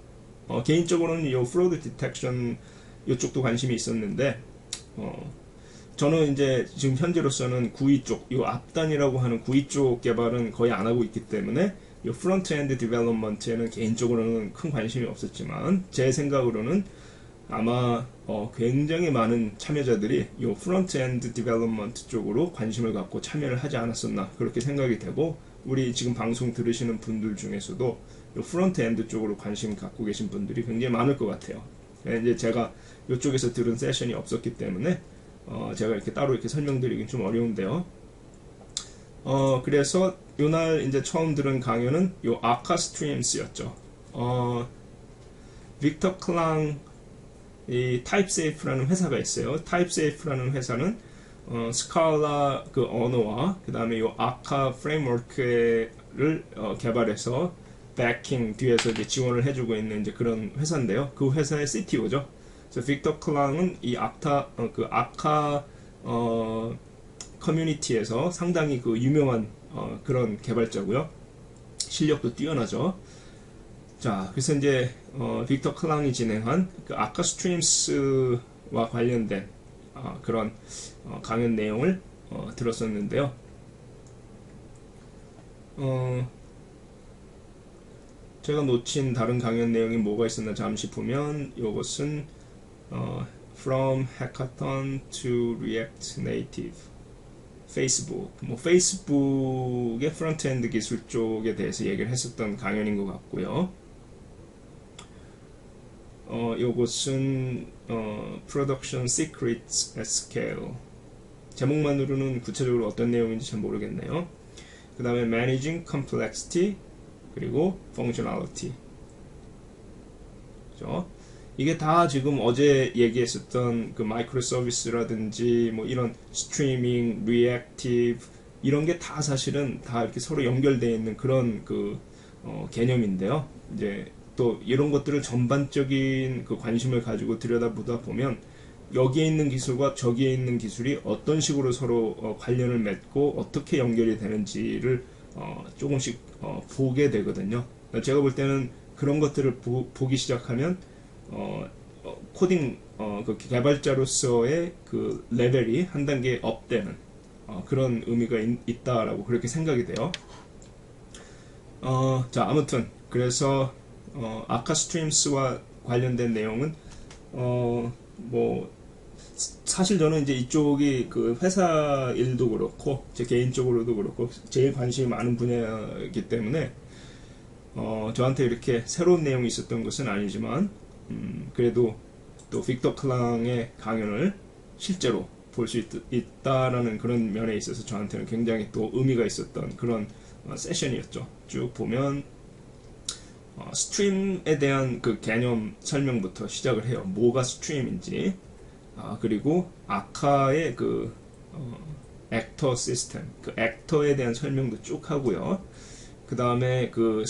개인적으로는 요 프로드 디텍션 이쪽도 관심이 있었는데, 저는 이제 지금 현재로서는 구이 쪽, 요 앞단이라고 하는 구이 쪽 개발은 거의 안 하고 있기 때문에 요 프론트 엔드 디벨롭먼트에는 개인적으로는 큰 관심이 없었지만, 제 생각으로는 아마 굉장히 많은 참여자들이 이 프론트 엔드 디벨롭먼트 쪽으로 관심을 갖고 참여를 하지 않았었나 그렇게 생각이 되고, 우리 지금 방송 들으시는 분들 중에서도 이 프론트 엔드 쪽으로 관심 갖고 계신 분들이 굉장히 많을 것 같아요. 이제 제가 이쪽에서 들은 세션이 없었기 때문에 제가 이렇게 따로 이렇게 설명드리긴 좀 어려운데요. 그래서 요날 이제 처음 들은 강연은 요 아카 스트림스였죠. 빅터 클랑 이 타입세이프라는 회사가 있어요. 타입세이프라는 회사는 스칼라 그 언어와 그 다음에 이 아카 프레임워크를 개발해서 backing 뒤에서 이제 지원을 해주고 있는 이제 그런 회사인데요. 그 회사의 CTO죠. 그래서 빅터 클랑은 이 아카 커뮤니티에서 상당히 그 유명한 그런 개발자고요. 실력도 뛰어나죠. 자, 그래서 이제 빅터 클랑이 진행한 그 아카 스트림스와 관련된 그런 강연 내용을 들었었는데요. 제가 놓친 다른 강연 내용이 뭐가 있었나 잠시 보면, 이것은 From Hackathon to React Native, 페이스북의 프론트엔드 기술 쪽에 대해서 얘기를 했었던 강연인 것 같고요. 요것은 Production Secrets at Scale. 제목만으로는 구체적으로 어떤 내용인지 잘 모르겠네요. 그 다음에 Managing Complexity, 그리고 Functionality. 그죠? 이게 다 지금 어제 얘기했었던 그 마이크로 서비스라든지 뭐 이런 스트리밍, 리액티브 이런 게 다 사실은 다 이렇게 서로 연결되어 있는 그런 그 개념인데요. 이제 또 이런 것들을 전반적인 그 관심을 가지고 들여다보다 보면 여기에 있는 기술과 저기에 있는 기술이 어떤 식으로 서로 관련을 맺고 어떻게 연결이 되는지를 조금씩 보게 되거든요. 제가 볼 때는 그런 것들을 보기 시작하면 코딩 그 개발자로서의 그 레벨이 한 단계 업되는 그런 의미가 있다라고 그렇게 생각이 돼요. 자, 아무튼 그래서 아카 스트림스와 관련된 내용은 뭐 사실 저는 이제 이쪽이 그 회사 일도 그렇고 제 개인적으로도 그렇고 제일 관심이 많은 분야이기 때문에 저한테 이렇게 새로운 내용이 있었던 것은 아니지만 그래도 또 빅터 클랑의 강연을 실제로 볼 수 있다라는 그런 면에 있어서 저한테는 굉장히 또 의미가 있었던 그런 세션이었죠. 쭉 보면 스트림에 대한 그 개념 설명부터 시작을 해요. 뭐가 스트림인지, 그리고 아카의 그 액터 시스템, 그 액터에 대한 설명도 쭉 하고요. 그 다음에 그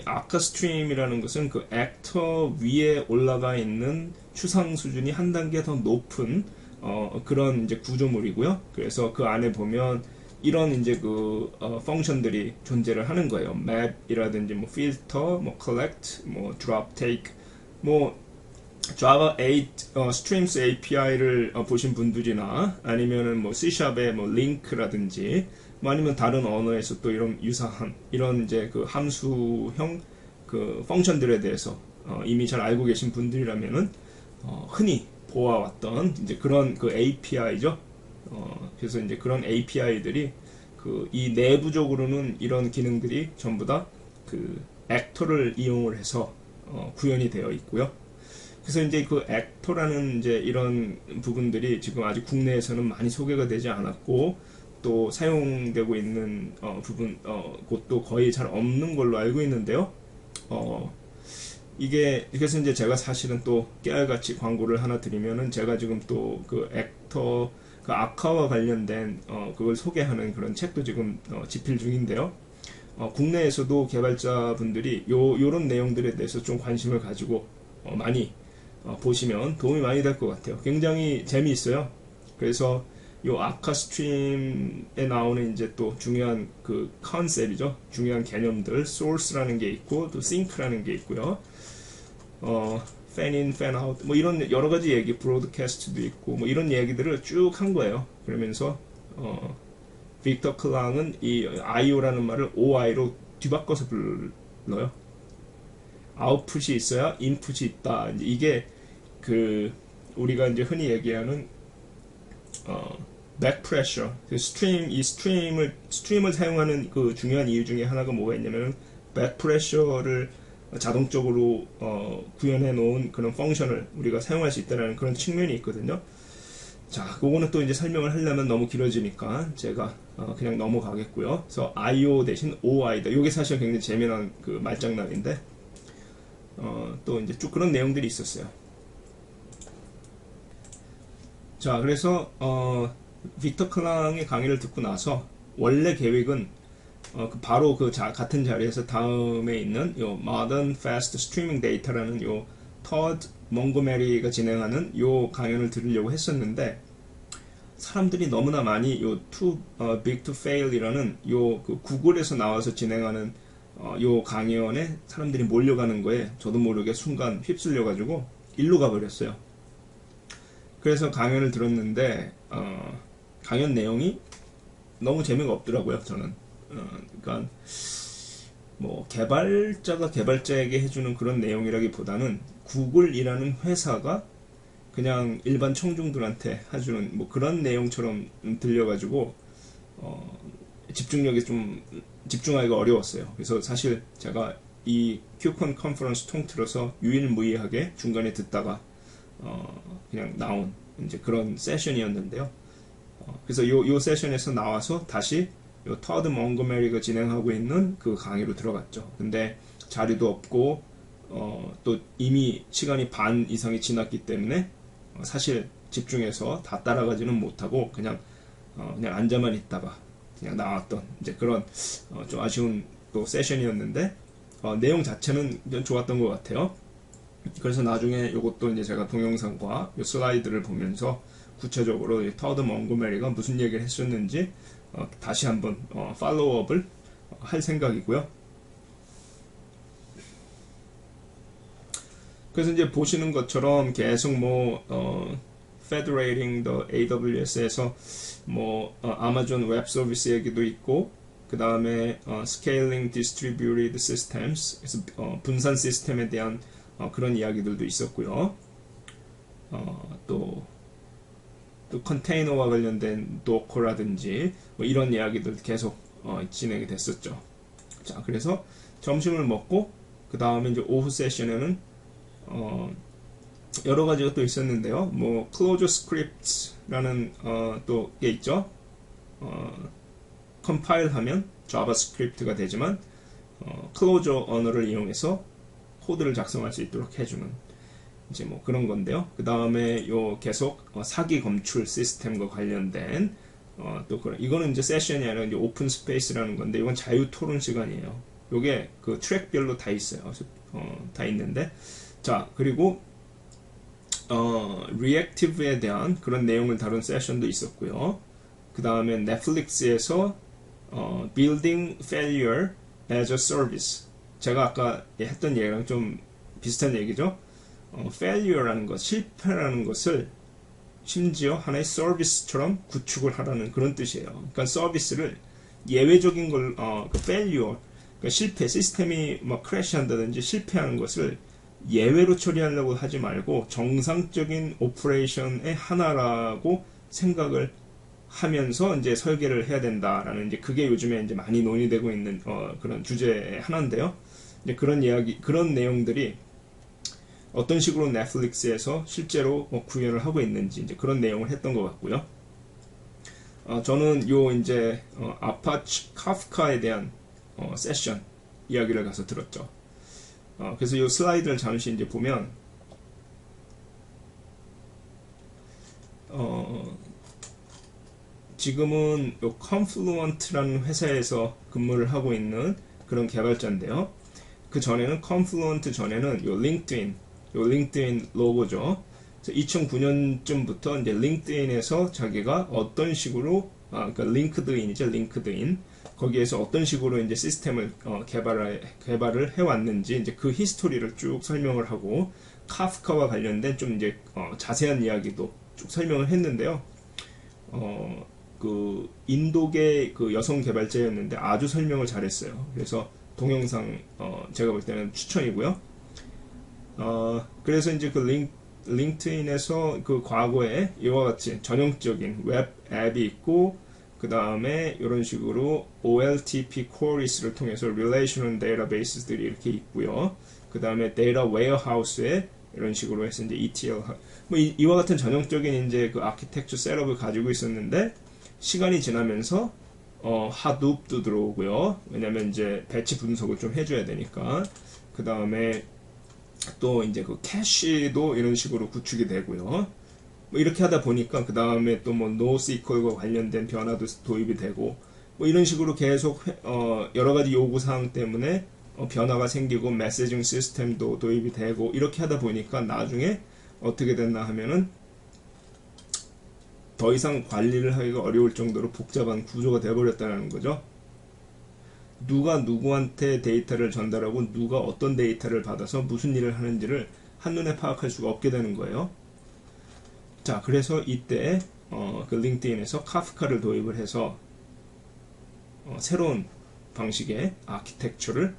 아카 스트림이라는 것은 그 액터 위에 올라가 있는 추상 수준이 한 단계 더 높은 그런 이제 구조물이고요. 그래서 그 안에 보면 이런 이제 그 펑션들이 존재를 하는 거예요. 맵이라든지 뭐 필터, 뭐 collect, 뭐 drop, take, 뭐 Java 8 Streams API를 보신 분들이나 아니면은 뭐 C#의 뭐 link라든지 뭐 아니면 다른 언어에서 또 이런 유사한 이런 이제 그 함수형 그 펑션들에 대해서 이미 잘 알고 계신 분들이라면은 흔히 보아왔던 이제 그런 그 API죠. 그래서 이제 그런 API들이 그 이 내부적으로는 이런 기능들이 전부 다 그 액터를 이용을 해서 구현이 되어 있고요. 그래서 이제 그 액터라는 이제 이런 부분들이 지금 아직 국내에서는 많이 소개가 되지 않았고 또 사용되고 있는 곳도 거의 잘 없는 걸로 알고 있는데요. 그래서 이제 제가 사실은 또 깨알같이 광고를 하나 드리면은 제가 지금 또 그 액터 그 아카와 관련된 그걸 소개하는 그런 책도 지금 집필 중인데요. 국내에서도 개발자분들이 요런 내용들에 대해서 좀 관심을 가지고 많이 보시면 도움이 많이 될 것 같아요. 굉장히 재미있어요. 그래서 요 아카 스트림에 나오는 이제 또 중요한 그 컨셉이죠. 중요한 개념들, source라는 게 있고 또 sync라는 게 있고요. fan in, fan out 뭐 이런 여러 가지 얘기, 브로드캐스트도 있고 뭐 이런 얘기들을 쭉 한 거예요. 그러면서 빅터 클랑은 이 IO라는 말을 OI로 뒤바꿔서 불러요. 아웃풋이 있어야 인풋이 있다. 이게 그 우리가 이제 흔히 얘기하는 back pressure, 이 스트림을 사용하는 그 중요한 이유 중에 하나가 뭐가 있냐면 back pressure를 자동적으로 구현해 놓은 그런 펑션을 우리가 사용할 수 있다는 그런 측면이 있거든요. 자, 그거는 또 이제 설명을 하려면 너무 길어지니까 제가 그냥 넘어가겠고요. 그래서 IO 대신 OI다. 이게 사실 굉장히 재미난 그 말장난인데 또 이제 쭉 그런 내용들이 있었어요. 자, 그래서 빅터 클랑의 강의를 듣고 나서 원래 계획은 바로 같은 자리에서 다음에 있는 요 Modern Fast Streaming Data라는 요 터드 몽고메리가 진행하는 요 강연을 들으려고 했었는데 사람들이 너무나 많이 요 Too Big to Fail이라는 요 그 구글에서 나와서 진행하는 요 강연에 사람들이 몰려가는 거에 저도 모르게 순간 휩쓸려 가지고 일로 가버렸어요. 그래서 강연을 들었는데 강연 내용이 너무 재미가 없더라고요. 저는 그러니까 뭐 개발자가 개발자에게 해주는 그런 내용이라기보다는 구글이라는 회사가 그냥 일반 청중들한테 해주는 뭐 그런 내용처럼 들려가지고 집중하기가 어려웠어요. 그래서 사실 제가 이 큐콘 컨퍼런스 통틀어서 유일무이하게 중간에 듣다가 그냥 나온 이제 그런 세션이었는데요. 그래서 요 세션에서 나와서 다시 요 터드 몽고메리가 진행하고 있는 그 강의로 들어갔죠. 근데 자리도 없고 또 이미 시간이 반 이상이 지났기 때문에 사실 집중해서 다 따라가지는 못하고 그냥 앉아만 있다가 그냥 나왔던 이제 그런 좀 아쉬운 또 세션이었는데 내용 자체는 좋았던 것 같아요. 그래서 나중에 이것도 이제 제가 동영상과 이 슬라이드를 보면서 구체적으로 터드 몽고메리가 무슨 얘기를 했었는지 다시 한번 팔로우업을 할 생각이고요. 그래서 이제 보시는 것처럼 계속 Federating the AWS에서 아마존 웹 서비스 얘기도 있고 그 다음에 Scaling Distributed Systems, 그래서 분산 시스템에 대한 그런 이야기들도 있었고요. 또 컨테이너와 관련된 도커라든지 이런 이야기들 계속 진행이 됐었죠. 자, 그래서 점심을 먹고 그 다음에 이제 오후 세션에는 여러 가지가 또 있었는데요. 클로저 스크립트라는 또 게 있죠. 컴파일하면 자바스크립트가 되지만 클로저 언어를 이용해서 코드를 작성할 수 있도록 해주는 이제 그런 건데요. 그 다음에 계속 사기 검출 시스템과 관련된 또 이거는 이제 세션이 아니라 이제 오픈 스페이스라는 건데 이건 자유 토론 시간이에요. 요게 그 트랙별로 다 있어요. 다 있는데 자, 그리고 리액티브에 대한 그런 내용을 다룬 세션도 있었고요. 그 다음에 넷플릭스에서 Building Failure as a Service, 제가 아까 했던 얘기랑 좀 비슷한 얘기죠. failure라는 것, 실패라는 것을 심지어 하나의 서비스처럼 구축을 하라는 그런 뜻이에요. 그러니까 서비스를 예외적인 걸, failure, 그러니까 실패, 시스템이 크래시한다든지 실패하는 것을 예외로 처리하려고 하지 말고 정상적인 오퍼레이션의 하나라고 생각을 하면서 이제 설계를 해야 된다라는 이제 그게 요즘에 이제 많이 논의되고 있는 그런 주제의 하나인데요. 이제 그런 내용들이 어떤 식으로 넷플릭스에서 실제로 구현을 하고 있는지 이제 그런 내용을 했던 것 같고요. 저는 이제 아파치 카프카에 대한 세션 이야기를 가서 들었죠. 그래서 이 슬라이드를 잠시 이제 보면, 지금은 요 Confluent라는 회사에서 근무를 하고 있는 그런 개발자인데요. 그 전에는 Confluent 전에는 요 링크드인 로고죠. 2009년쯤부터 이제 링크드인에서 자기가 어떤 식으로 그러니까 링크드인 거기에서 어떤 식으로 이제 시스템을 개발을 해왔는지 이제 그 히스토리를 쭉 설명을 하고 카프카와 관련된 좀 이제 자세한 이야기도 쭉 설명을 했는데요. 그 인도계 그 여성 개발자였는데 아주 설명을 잘했어요. 그래서 동영상 제가 볼 때는 추천이고요. 그래서 이제 그 링크드인에서 그 과거에 이와 같이 전형적인 웹 앱이 있고 그 다음에 이런 식으로 OLTP queries를 통해서 relational database들이 이렇게 있고요. 그 다음에 data warehouse에 이런 식으로 해서 이제 ETL 뭐 이와 같은 전형적인 이제 그 아키텍처 셋업을 가지고 있었는데 시간이 지나면서 하둡도 들어오고요. 왜냐면 이제 배치 분석을 좀 해줘야 되니까. 그 다음에 또 이제 그 캐시도 이런 식으로 구축이 되고요. 뭐 이렇게 하다 보니까 그 다음에 또 뭐 NoSQL과 관련된 변화도 도입이 되고 뭐 이런 식으로 계속 여러 가지 요구 사항 때문에 변화가 생기고 메시징 시스템도 도입이 되고 이렇게 하다 보니까 나중에 어떻게 됐나 하면은 더 이상 관리를 하기가 어려울 정도로 복잡한 구조가 되어버렸다는 거죠. 누가 누구한테 데이터를 전달하고 누가 어떤 데이터를 받아서 무슨 일을 하는지를 한눈에 파악할 수가 없게 되는 거예요. 자, 그래서 이때 그 링크드인에서 카프카를 도입을 해서 새로운 방식의 아키텍처를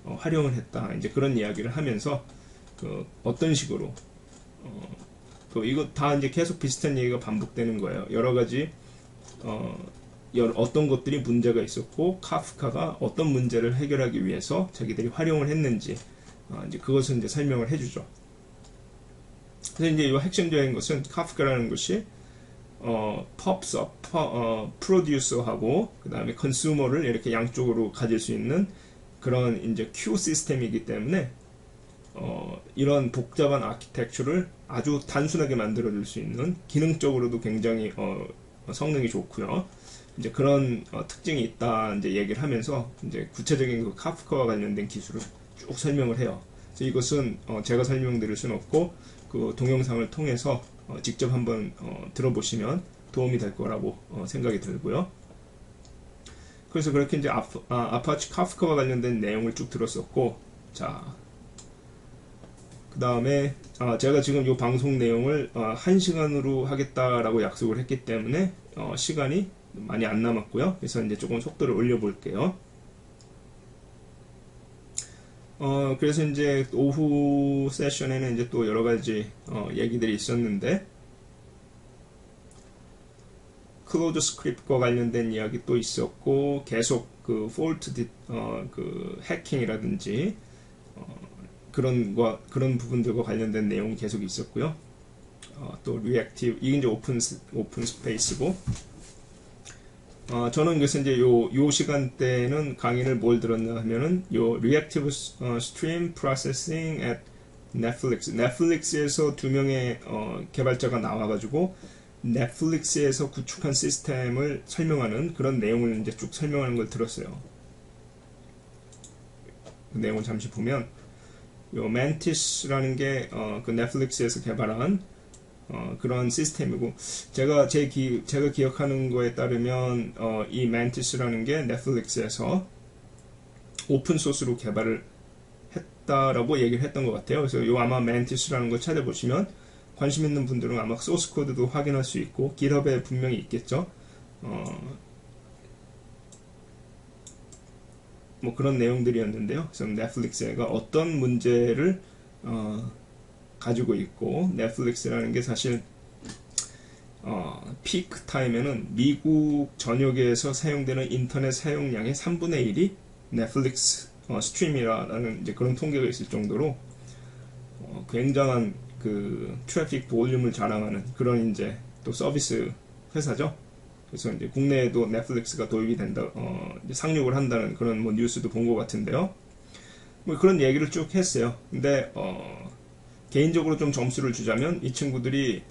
활용을 했다. 이제 그런 이야기를 하면서 그 어떤 식으로 또 이거 다 이제 계속 비슷한 얘기가 반복되는 거예요. 여러 가지 어떤 것들이 문제가 있었고 카프카가 어떤 문제를 해결하기 위해서 자기들이 활용을 했는지 이제 그것을 이제 설명을 해주죠. 그래서 이제 이 핵심적인 것은 카프카라는 것이 프로듀서하고 그 다음에 컨슈머를 이렇게 양쪽으로 가질 수 있는 그런 이제 큐 시스템이기 때문에 이런 복잡한 아키텍처를 아주 단순하게 만들어줄 수 있는 기능적으로도 굉장히 성능이 좋고요. 이제 그런 특징이 있다 이제 얘기를 하면서 이제 구체적인 그 카프카와 관련된 기술을 쭉 설명을 해요. 그래서 이것은 제가 설명드릴 수는 없고 그 동영상을 통해서 직접 한번 들어보시면 도움이 될 거라고 생각이 들고요. 그래서 그렇게 이제 아파치 카프카와 관련된 내용을 쭉 들었었고, 자, 그 다음에 제가 지금 이 방송 내용을 1시간으로 하겠다라고 약속을 했기 때문에 시간이 많이 안 남았고요. 그래서 이제 조금 속도를 올려 볼게요. 그래서 이제 오후 세션에는 이제 또 여러 가지 얘기들이 있었는데, 클로즈 스크립트과 관련된 이야기 또 있었고, 계속 그 폴트 그 해킹이라든지 그런 부분들과 관련된 내용이 계속 있었고요. 또 리액티브, 이게 이제 오픈 스페이스고, 저는 그래서 이제 요 시간대는 강의를 뭘 들었나 하면은 요 Reactive Stream Processing at 넷플릭스에서 두 명의 개발자가 나와가지고 넷플릭스에서 구축한 시스템을 설명하는 그런 내용을 이제 쭉 설명하는 걸 들었어요. 그 내용을 잠시 보면 요 Mantis라는 게 그 넷플릭스에서 개발한 그런 시스템이고, 제가 기억하는 거에 따르면 이 Mantis라는 게 넷플릭스에서 오픈 소스로 개발을 했다라고 얘기를 했던 것 같아요. 그래서 요 아마 Mantis라는 걸 찾아보시면 관심 있는 분들은 아마 소스 코드도 확인할 수 있고 GitHub에 분명히 있겠죠. 뭐 그런 내용들이었는데요. 그래서 넷플릭스가 어떤 문제를 가지고 있고, 넷플릭스라는 게 사실 피크 타임에는 미국 전역에서 사용되는 인터넷 사용량의 3분의 1이 넷플릭스 스트림이라는 이제 그런 통계가 있을 정도로 굉장한 그 트래픽 볼륨을 자랑하는 그런 이제 또 서비스 회사죠. 그래서 이제 국내에도 넷플릭스가 도입이 된다, 이제 상륙을 한다는 그런 뭐 뉴스도 본 것 같은데요. 뭐 그런 얘기를 쭉 했어요. 근데 개인적으로 좀 점수를 주자면 이 친구들이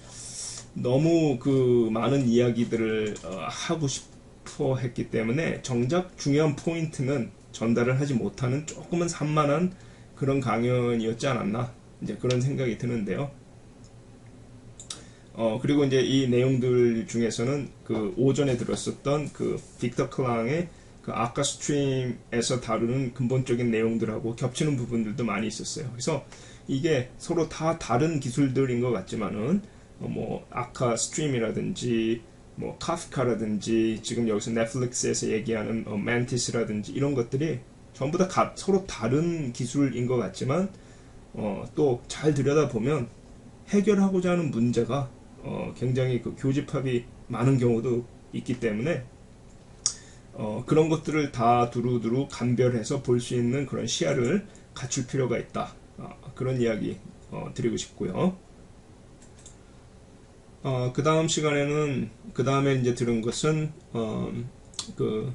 너무 그 많은 이야기들을 하고 싶어 했기 때문에 정작 중요한 포인트는 전달을 하지 못하는 조금은 산만한 그런 강연이었지 않았나, 이제 그런 생각이 드는데요. 그리고 이제 이 내용들 중에서는 그 오전에 들었었던 그 빅터 클랑의 그 아까 스트림에서 다루는 근본적인 내용들하고 겹치는 부분들도 많이 있었어요. 그래서 이게 서로 다 다른 기술들인 것 같지만은 뭐 아까 스트림이라든지 뭐 카프카라든지 지금 여기서 넷플릭스에서 얘기하는 만티스라든지 이런 것들이 전부 다 서로 다른 기술인 것 같지만 또 잘 들여다보면 해결하고자 하는 문제가 굉장히 그 교집합이 많은 경우도 있기 때문에 그런 것들을 다 두루두루 감별해서 볼 수 있는 그런 시야를 갖출 필요가 있다. 그런 이야기 드리고 싶고요. 그 다음 시간에는 그 다음에 이제 들은 것은 그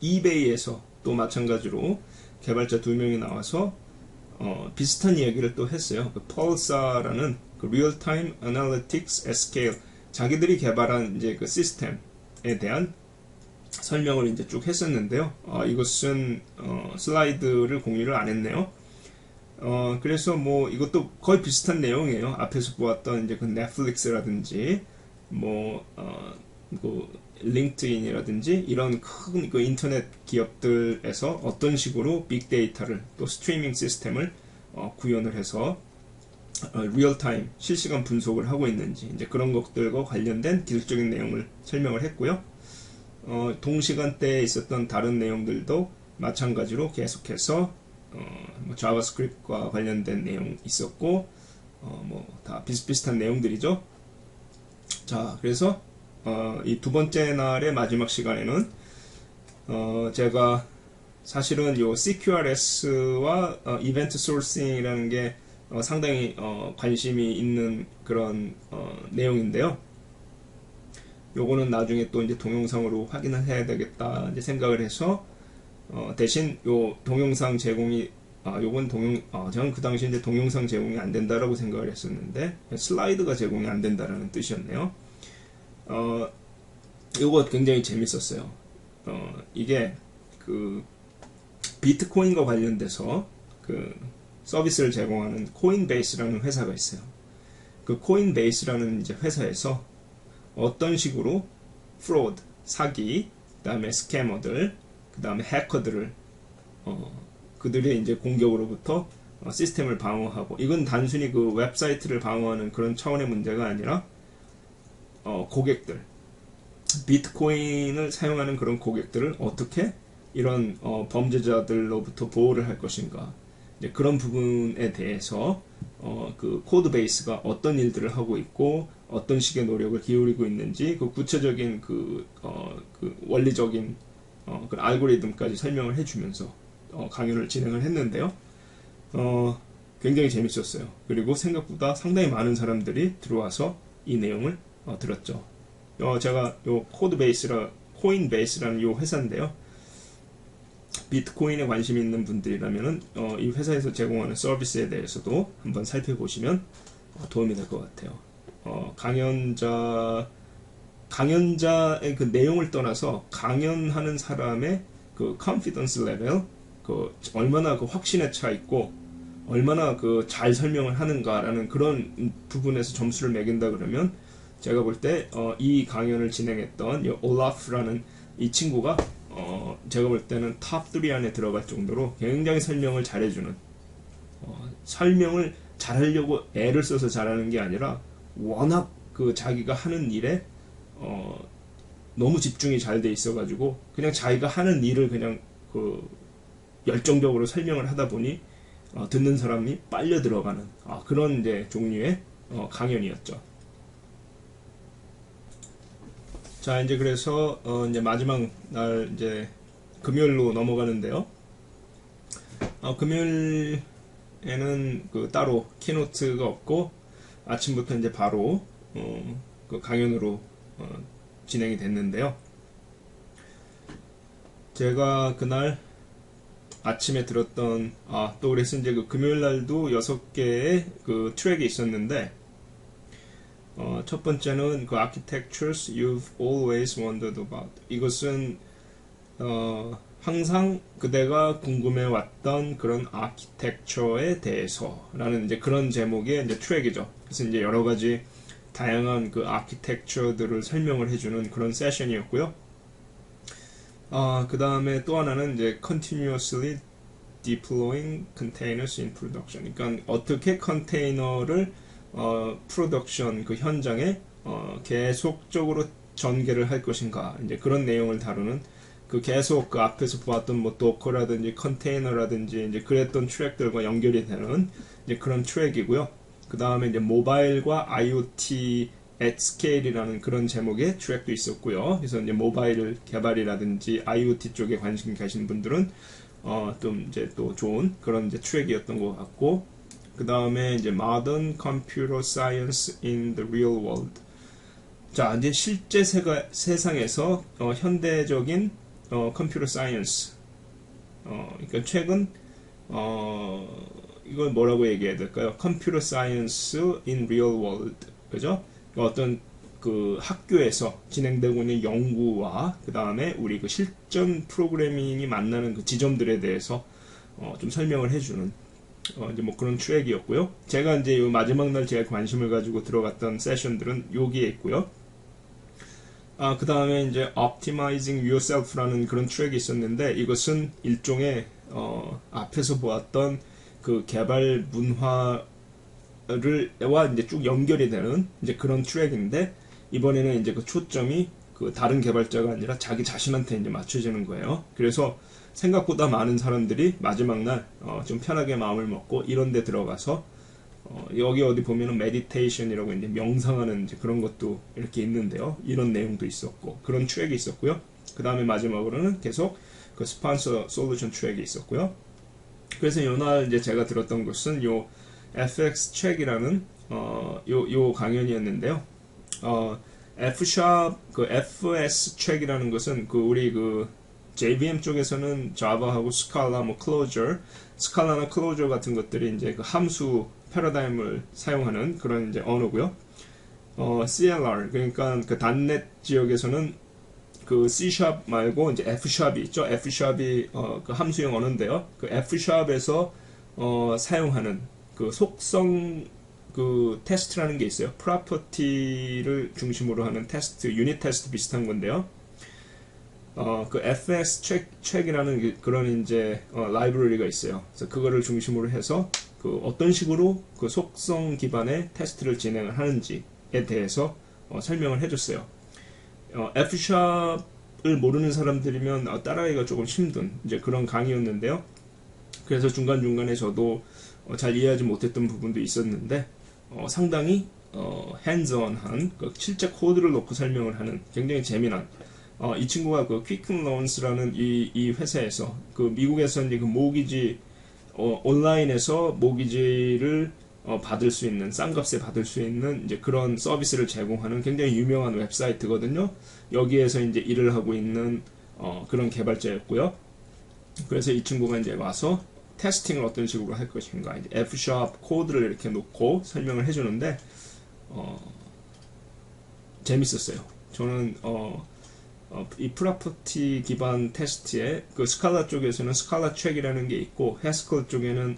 이베이에서 또 마찬가지로 개발자 2명이 나와서 비슷한 이야기를 또 했어요. 그 펄사라는 그 Real Time Analytics at Scale, 자기들이 개발한 이제 그 시스템에 대한 설명을 이제 쭉 했었는데요. 이것은 슬라이드를 공유를 안 했네요. 그래서 뭐 이것도 거의 비슷한 내용이에요. 앞에서 보았던 이제 그 넷플릭스라든지 그 링크드인이라든지 이런 큰 그 인터넷 기업들에서 어떤 식으로 빅데이터를 또 스트리밍 시스템을 구현을 해서 리얼타임 실시간 분석을 하고 있는지, 이제 그런 것들과 관련된 기술적인 내용을 설명을 했고요. 동시간대에 있었던 다른 내용들도 마찬가지로 계속해서 뭐 자바스크립트와 관련된 내용 있었고 뭐 다 비슷비슷한 내용들이죠. 자, 그래서 이 두 번째 날의 마지막 시간에는 제가 사실은 요 CQRS와 이벤트 소싱이라는 게 상당히 관심이 있는 그런 내용인데요. 요거는 나중에 또 이제 동영상으로 확인을 해야 되겠다 이제 생각을 해서 대신 요 동영상 제공이 요건 저는 그 당시 이제 동영상 제공이 안 된다라고 생각을 했었는데 슬라이드가 제공이 안 된다라는 뜻이었네요. 요거 굉장히 재밌었어요. 이게 그 비트코인과 관련돼서 그 서비스를 제공하는 코인베이스라는 회사가 있어요. 그 코인베이스라는 이제 회사에서 어떤 식으로 프로드, 사기, 그 다음에 스캐머들, 그 다음에 해커들을 그들의 이제 공격으로부터 시스템을 방어하고, 이건 단순히 그 웹사이트를 방어하는 그런 차원의 문제가 아니라 고객들, 비트코인을 사용하는 그런 고객들을 어떻게 이런 범죄자들로부터 보호를 할 것인가, 이제 그런 부분에 대해서 그 코드 베이스가 어떤 일들을 하고 있고 어떤 식의 노력을 기울이고 있는지 그 구체적인 그 원리적인 그 알고리즘까지 설명을 해주면서 강연을 진행을 했는데요. 굉장히 재밌었어요. 그리고 생각보다 상당히 많은 사람들이 들어와서 이 내용을 들었죠. 제가 요 코인 베이스라는 요 회사인데요. 비트코인에 관심이 있는 분들이라면은 이 회사에서 제공하는 서비스에 대해서도 한번 살펴보시면 도움이 될 것 같아요. 강연자의 그 내용을 떠나서 강연하는 사람의 그 confidence level, 그 얼마나 그 확신에 차 있고 얼마나 그 잘 설명을 하는가라는 그런 부분에서 점수를 매긴다 그러면 제가 볼 때 이 강연을 진행했던 이 올라프라는 이 친구가 제가 볼 때는 탑 3 안에 들어갈 정도로 굉장히 설명을 잘해주는, 설명을 잘하려고 애를 써서 잘하는 게 아니라 워낙 그 자기가 하는 일에 너무 집중이 잘 돼 있어가지고 그냥 자기가 하는 일을 그냥 그 열정적으로 설명을 하다 보니 듣는 사람이 빨려 들어가는 그런 이제 종류의 강연이었죠. 자, 이제 그래서 이제 마지막 날 이제 금요일로 넘어가는데요. 금요일에는 그 따로 키노트가 없고 아침부터 이제 바로 그 강연으로 진행이 됐는데요. 제가 그날 아침에 들었던 또 그래서 이제 그 금요일 날도 6개의 그 트랙이 있었는데 첫 번째는 그 Architectures You've Always Wondered About. 이것은 항상 그대가 궁금해왔던 그런 아키텍처에 대해서라는 이제 그런 제목의 이제 트랙이죠. 그래서 이제 여러 가지 다양한 그 아키텍처들을 설명을 해주는 그런 세션이었고요. 그 다음에 또 하나는 이제 Continuously Deploying Containers in Production. 그러니까 어떻게 컨테이너를 프로덕션 그 현장에 계속적으로 전개를 할 것인가. 이제 그런 내용을 다루는 그 계속 그 앞에서 보았던 뭐 도커라든지 컨테이너라든지 이제 그랬던 트랙들과 연결이 되는 이제 그런 트랙이고요. 그 다음에 이제 모바일과 IoT at scale이라는 그런 제목의 트랙도 있었고요. 그래서 이제 모바일 개발이라든지 IoT 쪽에 관심 가신 분들은 좀 이제 또 좋은 그런 이제 트랙이었던 것 같고, 그 다음에 이제 Modern Computer Science in the Real World. 자, 이제 실제 세상에서 현대적인 컴퓨터 사이언스. 그러니까 최근 이걸 뭐라고 얘기해야 될까요? 컴퓨터 사이언스 in real world. 그죠? 어떤 그 학교에서 진행되고 있는 연구와 그 다음에 우리 그 실전 프로그래밍이 만나는 그 지점들에 대해서 좀 설명을 해주는 이제 뭐 그런 트랙이었고요. 제가 이제 요 마지막 날 제가 관심을 가지고 들어갔던 세션들은 여기에 있고요. 그 다음에 이제 Optimizing Yourself라는 그런 트랙이 있었는데, 이것은 일종의 앞에서 보았던 그 개발 문화와 이제 쭉 연결이 되는 이제 그런 트랙인데, 이번에는 이제 그 초점이 그 다른 개발자가 아니라 자기 자신한테 이제 맞춰지는 거예요. 그래서 생각보다 많은 사람들이 마지막 날 좀 편하게 마음을 먹고 이런 데 들어가서 여기 어디 보면은 메디테이션이라고 이제 명상하는 이제 그런 것도 이렇게 있는데요. 이런 내용도 있었고 그런 트랙이 있었고요. 그 다음에 마지막으로는 계속 그 스폰서 솔루션 트랙이 있었고요. 그래서 이날 이제 제가 들었던 것은 요 FX 트랙이라는 요 강연이었는데요. 그 FS 트랙이라는 것은 그 우리 그 JVM 쪽에서는 자바하고 스칼라, 뭐 클로저, 스칼라나 클로저 같은 것들이 이제 그 함수 패러다임을 사용하는 그런 이제 언어고요. CLR, 그러니까 그 단넷 지역에서는 그 C# 말고 이제 F# 있죠. F#이 그 함수형 언어인데요. 그 F#에서 사용하는 그 속성 그 테스트라는 게 있어요. 프로퍼티를 중심으로 하는 테스트, 유닛 테스트 비슷한 건데요. 그 FS 책이라는 그런 이제 라이브러리가 있어요. 그래서 그거를 중심으로 해서 그 어떤 식으로 그 속성 기반의 테스트를 진행을 하는지에 대해서 설명을 해줬어요. F샵을 모르는 사람들이면 따라하기가 조금 힘든 이제 그런 강의였는데요. 그래서 중간중간에 저도 잘 이해하지 못했던 부분도 있었는데 상당히 hands-on한 그 실제 코드를 놓고 설명을 하는 굉장히 재미난 이 친구가 그 퀵론스라는 이 회사에서 그 미국에서 이제 그 모기지 온라인에서 모기지를 받을 수 있는 싼 값에 받을 수 있는 이제 그런 서비스를 제공하는 굉장히 유명한 웹사이트거든요. 여기에서 이제 일을 하고 있는 그런 개발자였고요. 그래서 이 친구가 이제 와서 테스팅을 어떤 식으로 할 것인가 이제 F# 코드를 이렇게 놓고 설명을 해주는데 재밌었어요. 저는 이 프로퍼티 기반 테스트에 그 스칼라 쪽에서는 스칼라 책이라는 게 있고 해스컬 쪽에는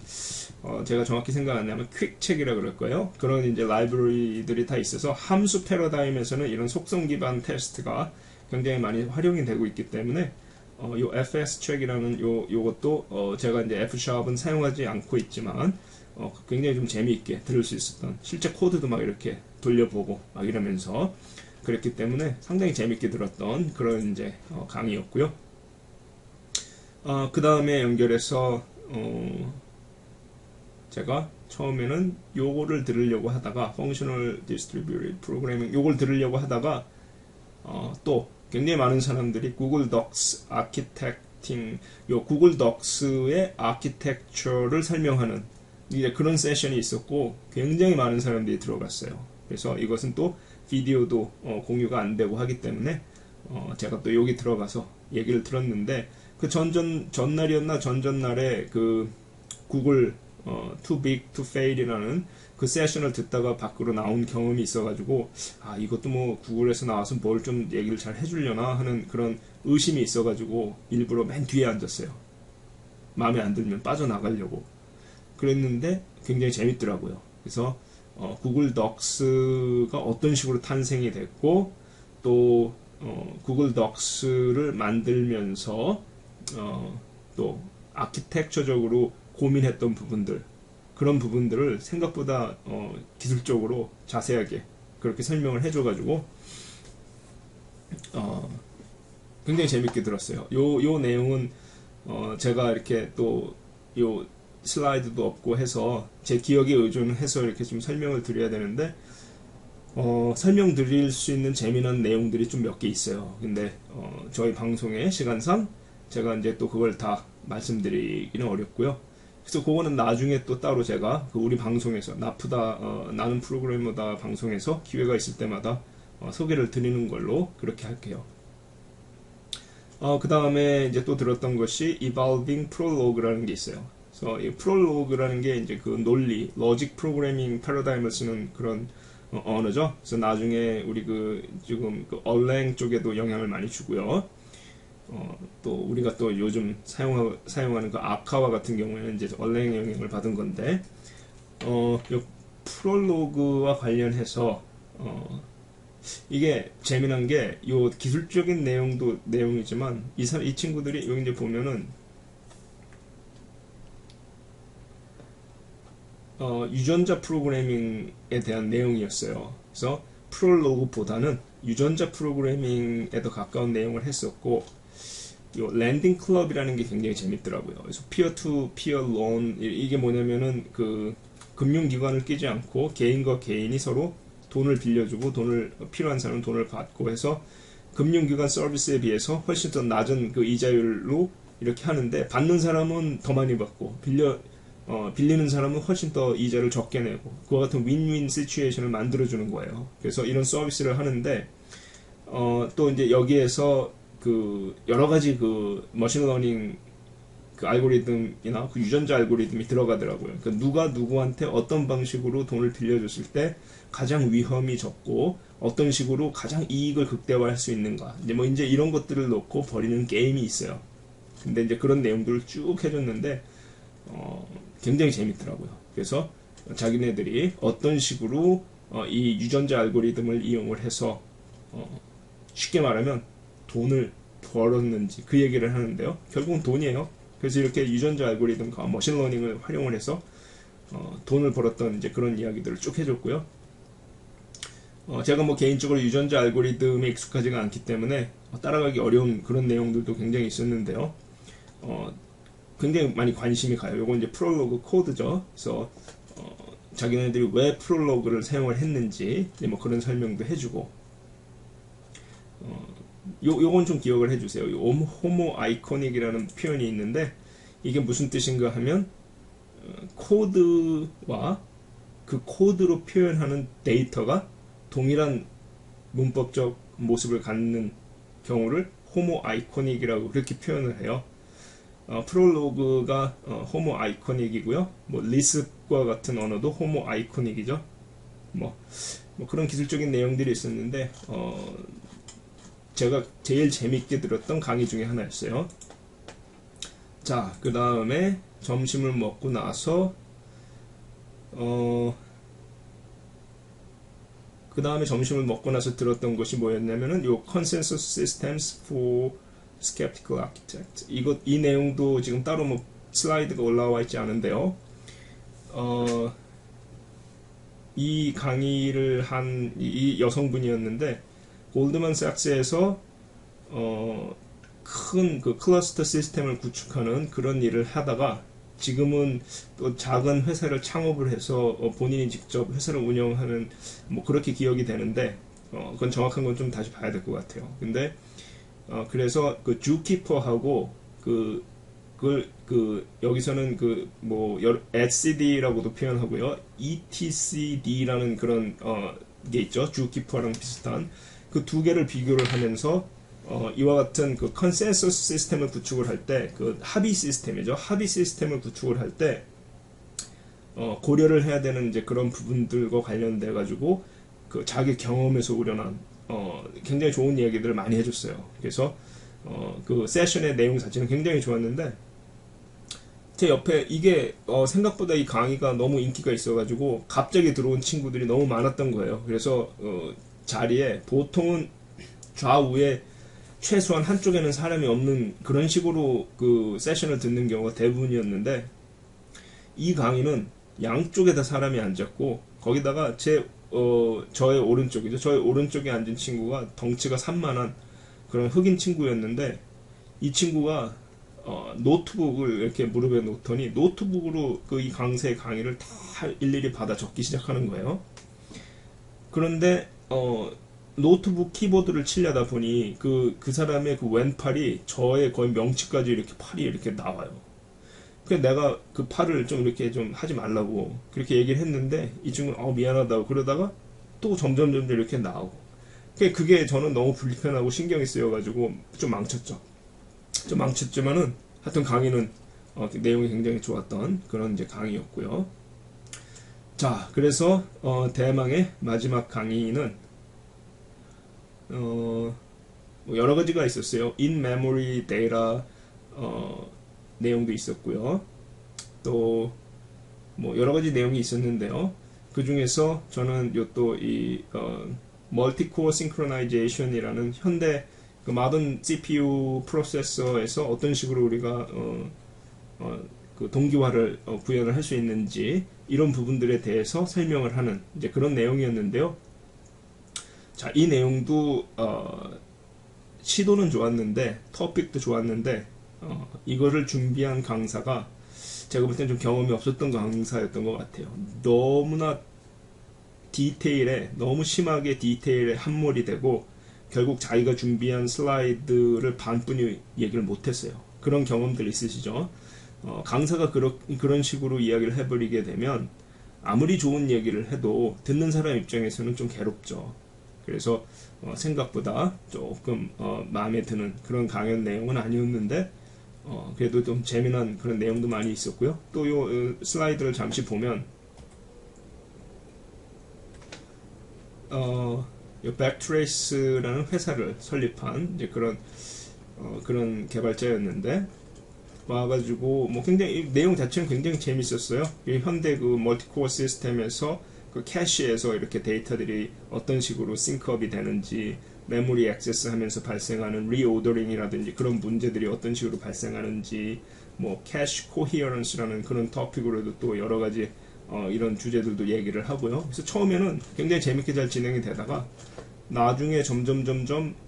제가 정확히 생각 안 나면 퀵 책이라 그럴 거예요. 그런 이제 라이브러리들이 다 있어서 함수 패러다임에서는 이런 속성 기반 테스트가 굉장히 많이 활용이 되고 있기 때문에 요 FS 책이라는 요것도 제가 이제 F샵은 사용하지 않고 있지만 굉장히 좀 재미있게 들을 수 있었던 실제 코드도 막 이렇게 돌려보고 막 이러면서 그랬기 때문에 상당히 재밌게 들었던 그런 이제 강의였고요. 그 다음에 연결해서 제가 처음에는 요거를 들으려고 하다가 Functional Distributed Programming 요걸 들으려고 하다가 또 굉장히 많은 사람들이 구글 덕스 아키텍팅 요 구글 덕스의 아키텍처를 설명하는 이제 그런 세션이 있었고 굉장히 많은 사람들이 들어갔어요. 그래서 이것은 또 비디오도 공유가 안 되고 하기 때문에 제가 또 여기 들어가서 얘기를 들었는데 그 전날이었나 전전날에 그 구글 Too Big to Fail이라는 그 세션을 듣다가 밖으로 나온 경험이 있어가지고 이것도 뭐 구글에서 나와서 뭘 좀 얘기를 잘 해주려나 하는 그런 의심이 있어가지고 일부러 맨 뒤에 앉았어요. 마음에 안 들면 빠져나가려고 그랬는데 굉장히 재밌더라고요. 그래서 구글 덕스가 어떤 식으로 탄생이 됐고 또 구글 덕스를 만들면서 또 아키텍처적으로 고민했던 부분들, 그런 부분들을 생각보다 기술적으로 자세하게 그렇게 설명을 해줘가지고 굉장히 재밌게 들었어요. 요 내용은 제가 이렇게 또 요 슬라이드도 없고 해서 제 기억에 의존해서 이렇게 좀 설명을 드려야 되는데 설명드릴 수 있는 재미난 내용들이 좀 몇 개 있어요. 근데 저희 방송의 시간상 제가 이제 또 그걸 다 말씀드리기는 어렵고요. 그래서 그거는 나중에 또 따로 제가 그 우리 방송에서 나프다 나는 프로그래머다 방송에서 기회가 있을 때마다 소개를 드리는 걸로 그렇게 할게요. 그 다음에 이제 또 들었던 것이 Evolving Prologue라는 게 있어요. 그래서 이 Prologue라는 게 이제 그 논리, 로직 프로그래밍 패러다임을 쓰는 그런 언어죠. 그래서 나중에 우리 지금 얼랭 쪽에도 영향을 많이 주고요. 또 우리가 또 요즘 사용하는 그 아카와 같은 경우에는 이제 얼랭 영향을 받은 건데, 요 프롤로그와 관련해서 이게 재미난 게 요 기술적인 내용도 내용이지만 이 친구들이 여기 이제 보면은 유전자 프로그래밍에 대한 내용이었어요. 그래서 프롤로그보다는 유전자 프로그래밍에 더 가까운 내용을 했었고, 요 랜딩 클럽이라는 게 굉장히 재밌더라고요. 그래서 피어 투 피어 론, 이게 뭐냐면은 그 금융기관을 끼지 않고 개인과 개인이 서로 돈을 빌려주고 필요한 사람은 돈을 받고 해서 금융기관 서비스에 비해서 훨씬 더 낮은 그 이자율로 이렇게 하는데, 받는 사람은 더 많이 받고 빌리는 사람은 훨씬 더 이자를 적게 내고, 그와 같은 윈윈 시츄에이션을 만들어주는 거예요. 그래서 이런 서비스를 하는데, 또 이제 여기에서 그 여러 가지 그 머신러닝 그 알고리즘이나 그 유전자 알고리즘이 들어가더라고요. 그러니까 누가 누구한테 어떤 방식으로 돈을 빌려줬을 때 가장 위험이 적고 어떤 식으로 가장 이익을 극대화할 수 있는가, 이제 이런 것들을 놓고 벌이는 게임이 있어요. 근데 이제 그런 내용들을 쭉 해줬는데 굉장히 재밌더라고요. 그래서 자기네들이 어떤 식으로 이 유전자 알고리즘을 이용을 해서 쉽게 말하면 돈을 벌었는지 그 얘기를 하는데요. 결국은 돈이에요. 그래서 이렇게 유전자 알고리즘과 머신러닝을 활용을 해서 돈을 벌었던 이제 그런 이야기들을 쭉 해줬고요. 제가 뭐 개인적으로 유전자 알고리즘에 익숙하지가 않기 때문에 따라가기 어려운 그런 내용들도 굉장히 있었는데요. 굉장히 많이 관심이 가요. 요건 이제 프롤로그 코드죠. 그래서 자기네들이 왜 프롤로그를 사용을 했는지 뭐 그런 설명도 해주고, 요건 좀 기억을 해주세요. 호모 아이코닉이라는 표현이 있는데 이게 무슨 뜻인가 하면 코드와 그 코드로 표현하는 데이터가 동일한 문법적 모습을 갖는 경우를 호모 아이코닉이라고 그렇게 표현을 해요. 프롤로그가 호모 아이코닉이고요. 뭐 리스프와 같은 언어도 호모 아이코닉이죠. 뭐 그런 기술적인 내용들이 있었는데 제가 제일 재밌게 들었던 강의 중에 하나였어요. 자, 그 다음에 점심을 먹고 나서 그 다음에 점심을 먹고 나서 들었던 것이 뭐였냐면은 요 Consensus Systems for Skeptical Architect, 이 내용도 지금 따로 뭐 슬라이드가 올라와 있지 않은데요. 이 강의를 한 이 여성분이었는데 골드만삭스에서 큰 그 클러스터 시스템을 구축하는 그런 일을 하다가 지금은 또 작은 회사를 창업을 해서 본인이 직접 회사를 운영하는 뭐 그렇게 기억이 되는데 그건 정확한 건 좀 다시 봐야 될 것 같아요. 근데 그래서 그 주키퍼하고 여기서는 etcd라고도 표현하고요, etcd라는 그런 게 있죠. 주키퍼랑 비슷한 그 두 개를 비교를 하면서 이와 같은 그 컨센서스 시스템을 구축을 할 때, 그 합의 시스템이죠. 합의 시스템을 구축을 할 때, 고려를 해야 되는 이제 그런 부분들과 관련돼 가지고 그 자기 경험에서 우려난 굉장히 좋은 이야기들을 많이 해줬어요. 그래서 그 세션의 내용 자체는 굉장히 좋았는데 제 옆에 이게 생각보다 이 강의가 너무 인기가 있어가지고 갑자기 들어온 친구들이 너무 많았던 거예요. 그래서 자리에 보통은 좌우에 최소한 한쪽에는 사람이 없는 그런 식으로 그 세션을 듣는 경우가 대부분이었는데 이 강의는 양쪽에 다 사람이 앉았고 거기다가 저의 오른쪽이죠. 저의 오른쪽에 앉은 친구가 덩치가 산만한 그런 흑인 친구였는데 이 친구가 노트북을 이렇게 무릎에 놓더니 노트북으로 그 이 강사의 강의를 다 일일이 받아 적기 시작하는 거예요. 그런데 노트북 키보드를 치려다 보니 그 사람의 그 왼팔이 저의 거의 명치까지 이렇게 팔이 이렇게 나와요. 그래서 내가 그 팔을 좀 이렇게 좀 하지 말라고 그렇게 얘기를 했는데 이 친구는 미안하다고 그러다가 또 점점 이렇게 나오고 그게 저는 너무 불편하고 신경이 쓰여가지고 좀 망쳤죠. 좀 망쳤지만은 하여튼 강의는 내용이 굉장히 좋았던 그런 이제 강의였고요. 자, 그래서 대망의 마지막 강의는 뭐 여러 가지가 있었어요. In memory data 내용도 있었고요. 또 뭐 여러 가지 내용이 있었는데요. 그 중에서 저는 또 이 멀티코어 싱크로나이제이션이라는 현대 그 모던 CPU 프로세서에서 어떤 식으로 우리가 그 동기화를 구현을 할 수 있는지 이런 부분들에 대해서 설명을 하는 이제 그런 내용이었는데요. 자, 이 내용도 시도는 좋았는데 토픽도 좋았는데 이거를 준비한 강사가 제가 볼 땐 좀 경험이 없었던 강사였던 것 같아요. 너무나 너무 심하게 디테일에 함몰이 되고 결국 자기가 준비한 슬라이드를 반뿐이 얘기를 못했어요. 그런 경험들 있으시죠? 강사가 그런 식으로 이야기를 해버리게 되면 아무리 좋은 얘기를 해도 듣는 사람 입장에서는 좀 괴롭죠. 그래서 생각보다 조금 마음에 드는 그런 강연 내용은 아니었는데 그래도 좀 재미난 그런 내용도 많이 있었고요. 또 요 슬라이드를 잠시 보면 요 백트레이스라는 회사를 설립한 이제 그런 개발자였는데 와가지고 뭐 굉장히 내용 자체는 굉장히 재밌었어요. 현대 그 멀티코어 시스템에서 그 캐시에서 이렇게 데이터들이 어떤 식으로 싱크업이 되는지 메모리 액세스하면서 발생하는 리오더링이라든지 그런 문제들이 어떤 식으로 발생하는지 뭐 캐시 코히어런스라는 그런 토픽으로도 또 여러 가지 이런 주제들도 얘기를 하고요. 그래서 처음에는 굉장히 재밌게 잘 진행이 되다가 나중에 점점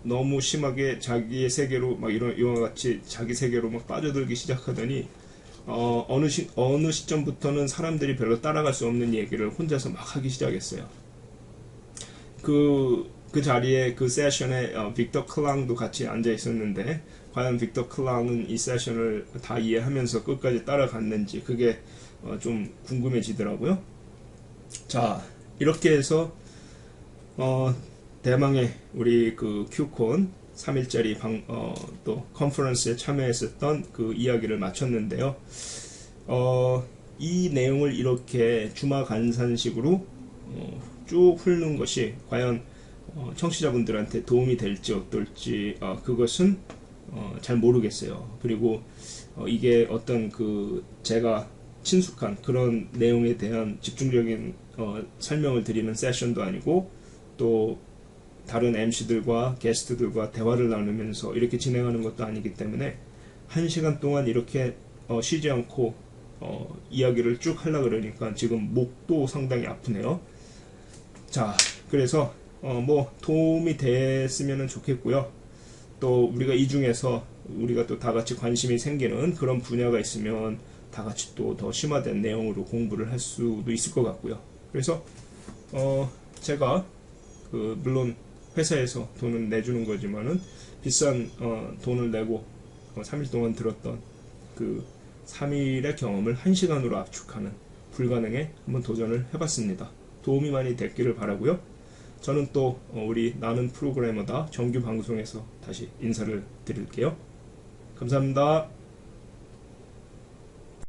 너무 심하게 자기의 세계로 막 이와 같이 자기 세계로 막 빠져들기 시작하더니 어느 시점부터는 사람들이 별로 따라갈 수 없는 얘기를 혼자서 막 하기 시작했어요. 그 자리에 그 세션에 빅터 클랑도 같이 앉아 있었는데 과연 빅터 클랑은 이 세션을 다 이해하면서 끝까지 따라갔는지 그게 좀 궁금해지더라고요. 자, 이렇게 해서 대망의 우리 그 큐콘 3일짜리 또 컨퍼런스에 참여했었던 그 이야기를 마쳤는데요. 이 내용을 이렇게 주마간산식으로 쭉 훑는 것이 과연 청취자분들한테 도움이 될지 어떨지 그것은 잘 모르겠어요. 그리고 이게 어떤 그 제가 친숙한 그런 내용에 대한 집중적인 설명을 드리는 세션도 아니고 또 다른 MC들과 게스트들과 대화를 나누면서 이렇게 진행하는 것도 아니기 때문에 1시간 동안 이렇게 쉬지 않고 이야기를 쭉 하려고 그러니까 지금 목도 상당히 아프네요. 자, 그래서 뭐 도움이 됐으면 좋겠고요. 또 우리가 이 중에서 우리가 또 다 같이 관심이 생기는 그런 분야가 있으면 다 같이 또 더 심화된 내용으로 공부를 할 수도 있을 것 같고요. 그래서 제가 물론 회사에서 돈은 내주는 거지만은 비싼 돈을 내고 3일 동안 들었던 그 3일의 경험을 1시간으로 압축하는 불가능에 한번 도전을 해봤습니다. 도움이 많이 됐기를 바라고요. 저는 또 우리 나는 프로그래머다 정규 방송에서 다시 인사를 드릴게요. 감사합니다.